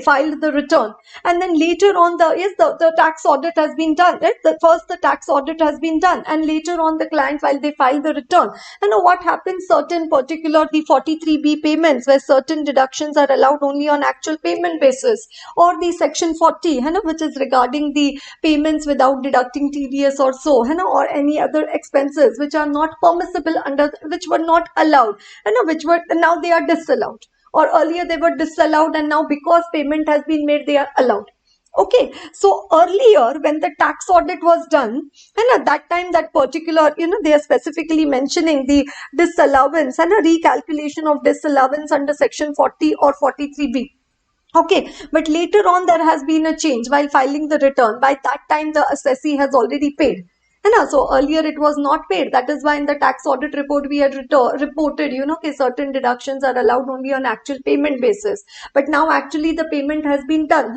A: filed the return, and then later on the tax audit has been done, right? First the tax audit has been done, and later on the client, while they file the return, and what happens, certain particular the 43B payments where certain deductions are allowed only on actual payment basis, or the section 40, which is regarding the payments without deducting TDS or so, or any other expenses which are not permissible which were not allowed, which were now they are disallowed, or earlier they were disallowed, and now because payment has been made, they are allowed. Okay, so earlier when the tax audit was done, and at that time that particular, they are specifically mentioning the disallowance and a recalculation of disallowance under section 40 or 43B. Okay, but later on there has been a change while filing the return. By that time the assessee has already paid. And so earlier it was not paid. That is why in the tax audit report we had reported, certain deductions are allowed only on actual payment basis. But now actually the payment has been done,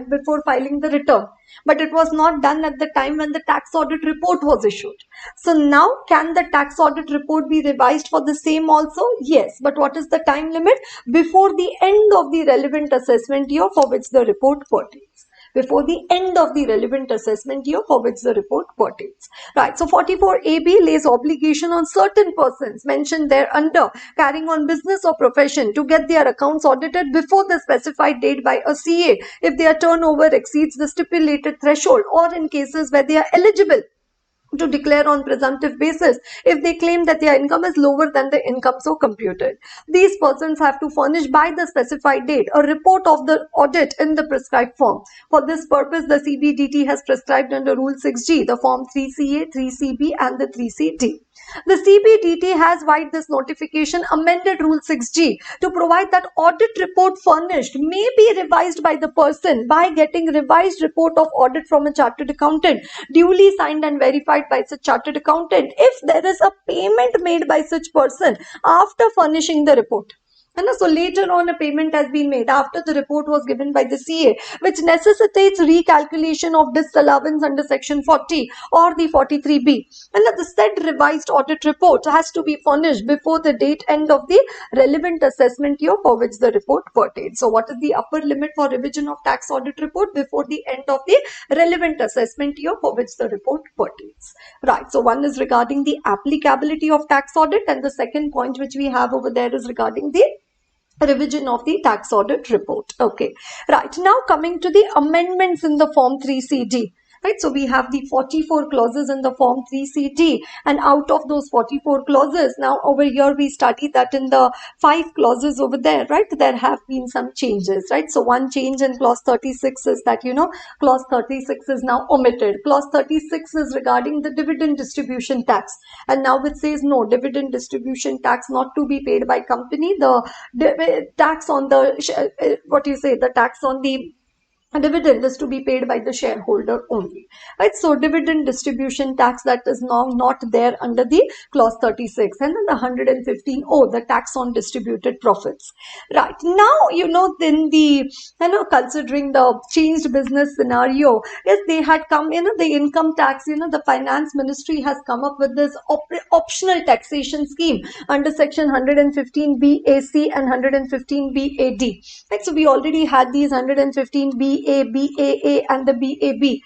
A: before filing the return. But it was not done at the time when the tax audit report was issued. So now can the tax audit report be revised for the same also? Yes. But what is the time limit? Before the end of the relevant assessment year for which the report pertains. Before the end of the relevant assessment year for which the report pertains. Right. So 44AB lays obligation on certain persons mentioned there under carrying on business or profession to get their accounts audited before the specified date by a CA if their turnover exceeds the stipulated threshold, or in cases where they are eligible to declare on presumptive basis if they claim that their income is lower than the income so computed. These persons have to furnish by the specified date a report of the audit in the prescribed form. For this purpose, the CBDT has prescribed under Rule 6G the Form 3CA, 3CB and the 3CD. The CBDT has, via this notification, amended Rule 6G to provide that audit report furnished may be revised by the person by getting revised report of audit from a chartered accountant, duly signed and verified by such chartered accountant, if there is a payment made by such person after furnishing the report. And so later on a payment has been made after the report was given by the CA, which necessitates recalculation of disallowance under section 40 or the 43B. And the said revised audit report has to be furnished before the date end of the relevant assessment year for which the report pertains. So what is the upper limit for revision of tax audit report? Before the end of the relevant assessment year for which the report pertains. Right. So one is regarding the applicability of tax audit, and the second point which we have over there is regarding the revision of the tax audit report. Okay, right. Now coming to the amendments in the Form 3CD. right? So we have the 44 clauses in the Form 3CT, and out of those 44 clauses, now over here we study that in the 5 clauses over there, right, there have been some changes, right? So one change in clause 36 is that, clause 36 is now omitted. Clause 36 is regarding the dividend distribution tax, and now it says no, dividend distribution tax not to be paid by company. The tax on the the tax on the dividend is to be paid by the shareholder only, right? So dividend distribution tax, that is now not there under the clause 36. And then the 115, the tax on distributed profits, right? Now, then the, considering the changed business scenario, yes, they had come, the income tax, the finance ministry has come up with this optional taxation scheme under section 115 BAC and 115 BAD, right? So we already had these 115 BAA and the BAB.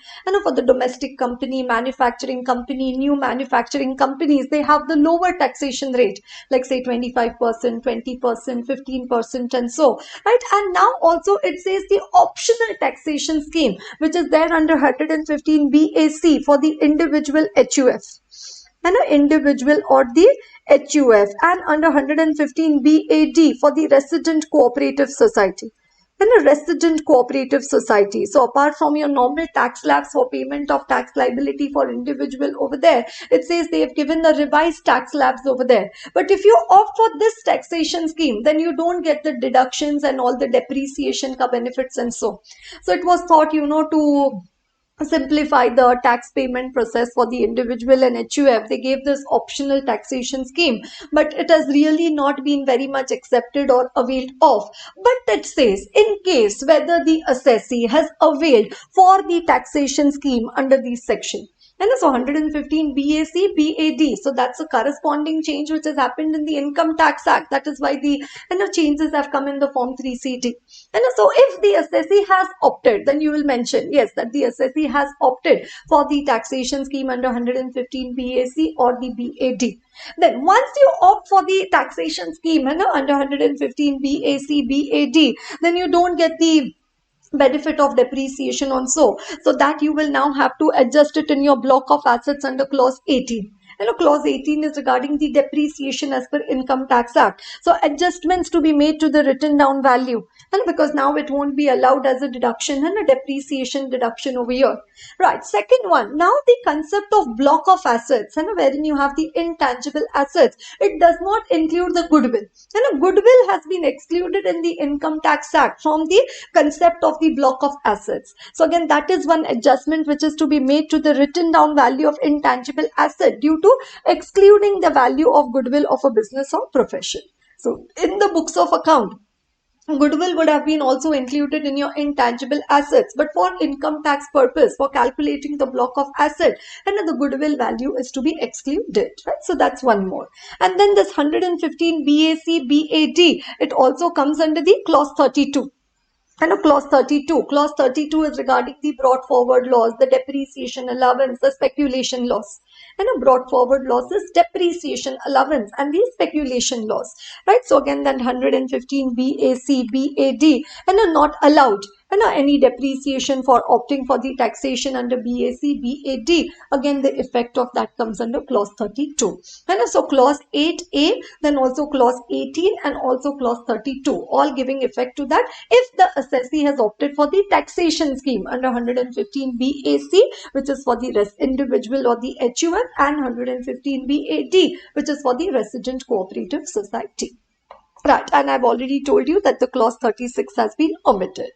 A: For the domestic company, manufacturing company, new manufacturing companies, they have the lower taxation rate, like say 25%, 20%, 15%, and so, right? And now also it says the optional taxation scheme, which is there under 115 BAC for the individual HUF. Individual or the HUF, and under 115 BAD for the resident cooperative society. A resident cooperative society. So apart from your normal tax slabs for payment of tax liability for individual over there, it says they have given the revised tax slabs over there. But if you opt for this taxation scheme, then you don't get the deductions and all the depreciation benefits and so. So it was thought, to simplify the tax payment process for the individual and HUF, they gave this optional taxation scheme, but it has really not been very much accepted or availed of. But it says, in case whether the assessee has availed for the taxation scheme under this section. And so 115 BAC, BAD. So that's a corresponding change which has happened in the Income Tax Act. That is why the changes have come in the Form 3CT. And so if the assessee has opted, then you will mention, yes, that the assessee has opted for the taxation scheme under 115 BAC or the BAD. Then once you opt for the taxation scheme under 115 BAC, BAD, then you don't get the benefit of depreciation also. So that you will now have to adjust it in your block of assets under clause 18. Clause 18 is regarding the depreciation as per Income Tax Act. So adjustments to be made to the written down value, and because now it won't be allowed as a deduction and a depreciation deduction over here. Right. Second one, now the concept of block of assets, wherein you have the intangible assets, it does not include the goodwill. Goodwill has been excluded in the Income Tax Act from the concept of the block of assets. So again, that is one adjustment which is to be made to the written down value of intangible asset due to excluding the value of goodwill of a business or profession. So in the books of account, goodwill would have been also included in your intangible assets, but for income tax purpose, for calculating the block of asset, the goodwill value is to be excluded, right? So that's one more. And then this 115 BAC, BAD, it also comes under the clause 32. Clause 32. Clause 32 is regarding the brought forward loss, the depreciation allowance, the speculation loss. Brought forward loss is depreciation allowance and the speculation loss, right? So again, that 115 BAC, BAD, not allowed any depreciation for opting for the taxation under BAC, BAD. Again, the effect of that comes under clause 32. So clause 8A, then also clause 18 and also clause 32, all giving effect to that if the assessee has opted for the taxation scheme under 115 BAC, which is for the individual or the HUF, and 115 BAD, which is for the resident cooperative society. Right, and I've already told you that the clause 36 has been omitted.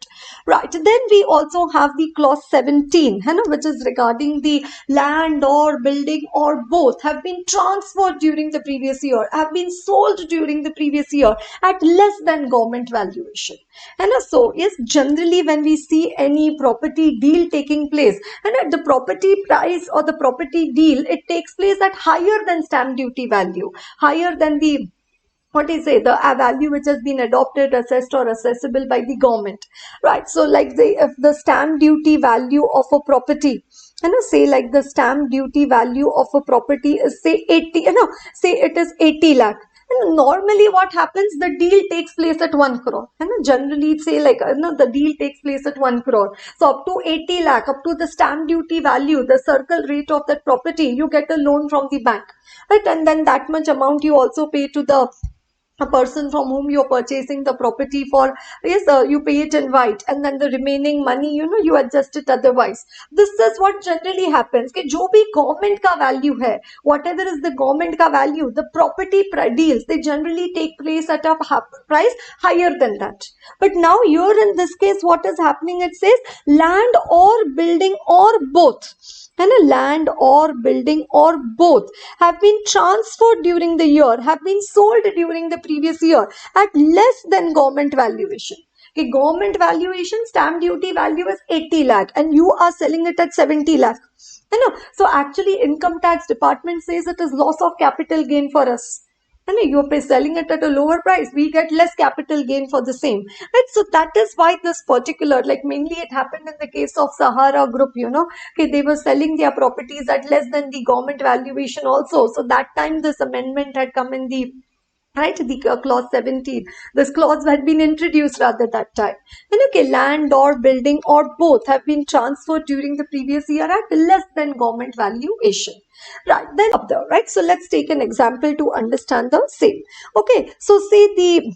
A: Right, then we also have the clause 17, which is regarding the land or building or both have been transferred during the previous year, have been sold during the previous year at less than government valuation. So, yes, generally when we see any property deal taking place, and the property price or the property deal, it takes place at higher than stamp duty value, higher than the the value which has been adopted, assessed or assessable by the government, right? So like if the stamp duty value of a property, say like the stamp duty value of a property is say 80, say it is 80 lakh. And normally what happens, the deal takes place at 1 crore. And generally say like, the deal takes place at 1 crore. So up to 80 lakh, up to the stamp duty value, the circle rate of that property, you get a loan from the bank, right? And then that much amount you also pay to the a person from whom you're purchasing the property for. Yes, you pay it in white, and then the remaining money, you adjust it otherwise. This is what generally happens. कि जो भी government का value है, whatever is the government का value, the property deals, they generally take place at a price higher than that. But now here in this case, what is happening? It says land or building or both. And a land or building or both have been transferred during the year, have been sold during the previous year at less than government valuation. Okay, government valuation, stamp duty value is 80 lakh and you are selling it at 70 lakh. So actually income tax department says it is loss of capital gain for us. You're selling it at a lower price, we get less capital gain for the same, right? So that is why this particular, like mainly it happened in the case of Sahara Group, okay, they were selling their properties at less than the government valuation also. So that time this amendment had come in the, right, the clause 17, this clause had been introduced rather that time. And okay, land or building or both have been transferred during the previous year at less than government valuation. Right, then up there, right? So let's take an example to understand the same. Okay, so say the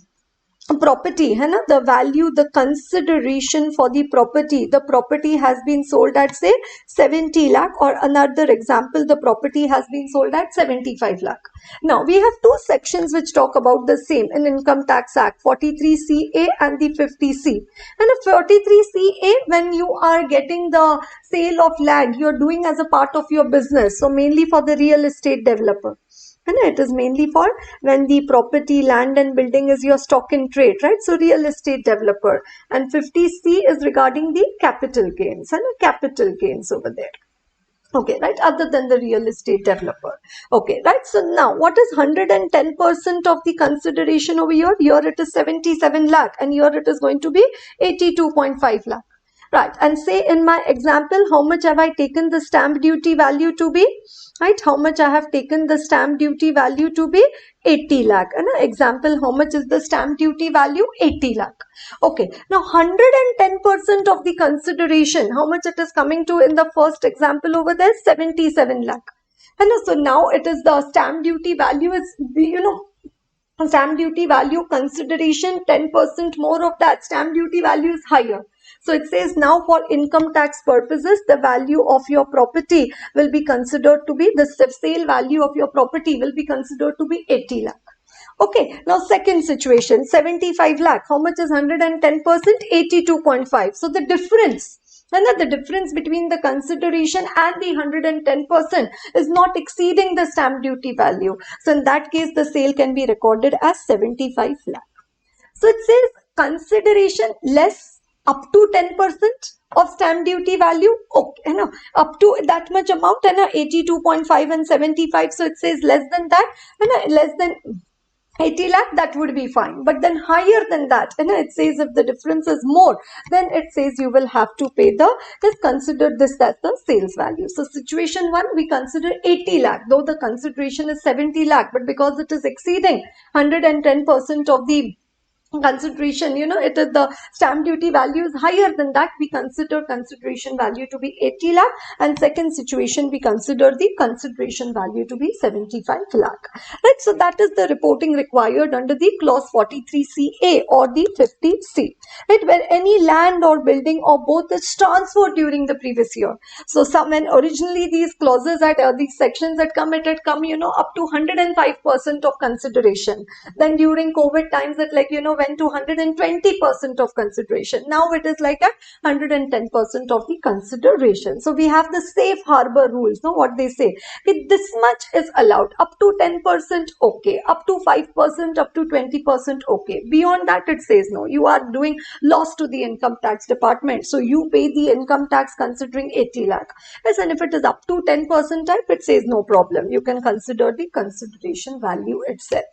A: property, the value, the consideration for the property has been sold at say 70 lakh, or another example, the property has been sold at 75 lakh. Now we have two sections which talk about the same in Income Tax Act, 43CA and the 50C. And a 43CA, when you are getting the sale of land, you're doing as a part of your business, so mainly for the real estate developer. And it is mainly for when the property, land and building is your stock in trade, right? So real estate developer. And 50C is regarding the capital gains, and capital gains over there. Okay, right, other than the real estate developer. Okay, right, so now what is 110% of the consideration over here? Here it is 77 lakh and here it is going to be 82.5 lakh. Right, and say in my example, how much have I taken the stamp duty value to be? Right, how much I have taken the stamp duty value to be? 80 lakh. And example, how much is the stamp duty value? 80 lakh. Okay, now 110% of the consideration, how much it is coming to in the first example over there? 77 lakh. And so now it is the stamp duty value is, stamp duty value consideration, 10% more of that stamp duty value is higher. So it says now for income tax purposes, the value of your property will be considered to be, the sale value of your property will be considered to be 80 lakh. Okay, now second situation, 75 lakh. How much is 110%? 82.5. So the difference, the difference between the consideration and the 110% is not exceeding the stamp duty value. So in that case, the sale can be recorded as 75 lakh. So it says consideration less up to 10% of stamp duty value. Okay, up to that much amount, 82.5 and 75. So it says less than that, less than 80 lakh, that would be fine. But then higher than that, it says if the difference is more, then it says you will have to pay consider this as the sales value. So situation 1, we consider 80 lakh, though the consideration is 70 lakh, but because it is exceeding 110% of the consideration, it is the stamp duty value is higher than that, we consider consideration value to be 80 lakh, and second situation we consider the consideration value to be 75 lakh, right? So that is the reporting required under the clause 43CA or the 50C, right? Where any land or building or both is transferred during the previous year. So when originally these clauses at these sections had come, it had come up to 105% of consideration. Then during COVID times it went to 120% of consideration. Now it is like at 110% of the consideration. So we have the safe harbor rules, what they say, this much is allowed, up to 10% okay, up to 5%, up to 20% okay. Beyond that it says no, you are doing loss to the income tax department, so you pay the income tax considering 80 lakh. Yes, and if it is up to 10% type, it says no problem, you can consider the consideration value itself.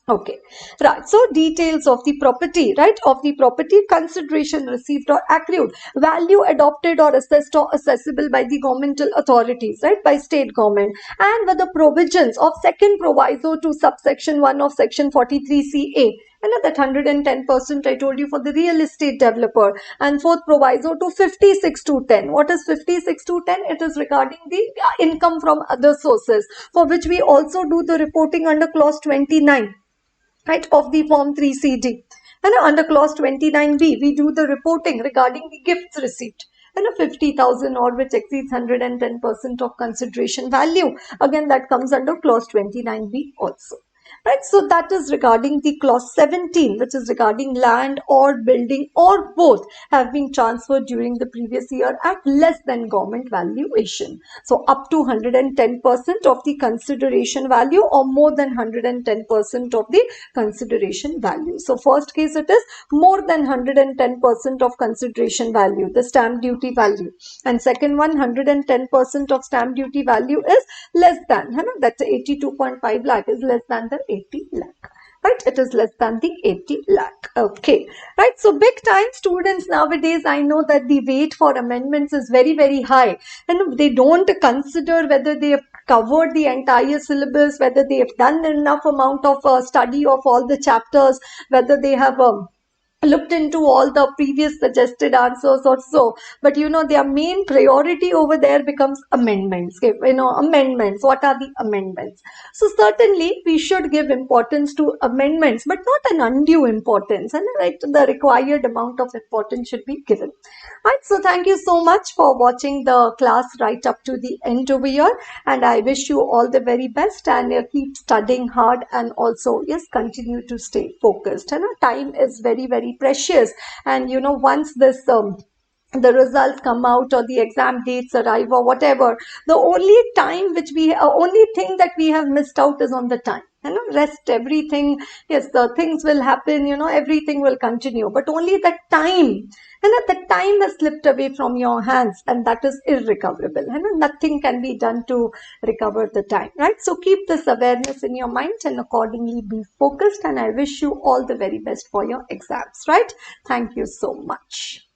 A: Okay, right. So details of the property, right? Of the property, consideration received or accrued, value adopted or assessed or accessible by the governmental authorities, right? By state government, and with the provisions of second proviso to subsection 1 of section 43CA. And that 110% I told you for the real estate developer, and fourth proviso to 56 to 10. What is 56 to 10? It is regarding the income from other sources, for which we also do the reporting under clause 29, right, of the form 3CD. And under clause 29B, we do the reporting regarding the gifts received. And a 50,000 or which exceeds 110% of consideration value. Again, that comes under clause 29B also. Right, so that is regarding the clause 17, which is regarding land or building or both have been transferred during the previous year at less than government valuation. So up to 110% of the consideration value or more than 110% of the consideration value. So first case it is more than 110% of consideration value, the stamp duty value. And second one, 110% of stamp duty value is less than, that's 82.5 lakh is less than the 80 lakh. Right, it is less than the 80 lakh. Okay, right. So big time students nowadays, I know that the weight for amendments is very, very high, and they don't consider whether they have covered the entire syllabus, whether they have done enough amount of study of all the chapters, whether they have looked into all the previous suggested answers or so. But their main priority over there becomes amendments. Amendments, what are the amendments? So certainly we should give importance to amendments, but not an undue importance, and right, the required amount of importance should be given. Right, so thank you so much for watching the class right up to the end over here, and I wish you all the very best, and keep studying hard, and also yes, continue to stay focused. And time is very, very precious, and once this the results come out or the exam dates arrive or whatever, the only time which we only thing that we have missed out is on the time. Rest everything, yes, the things will happen, everything will continue, but only that time, the time has slipped away from your hands, and that is irrecoverable, nothing can be done to recover the time, right? So keep this awareness in your mind and accordingly be focused, and I wish you all the very best for your exams, right? Thank you so much.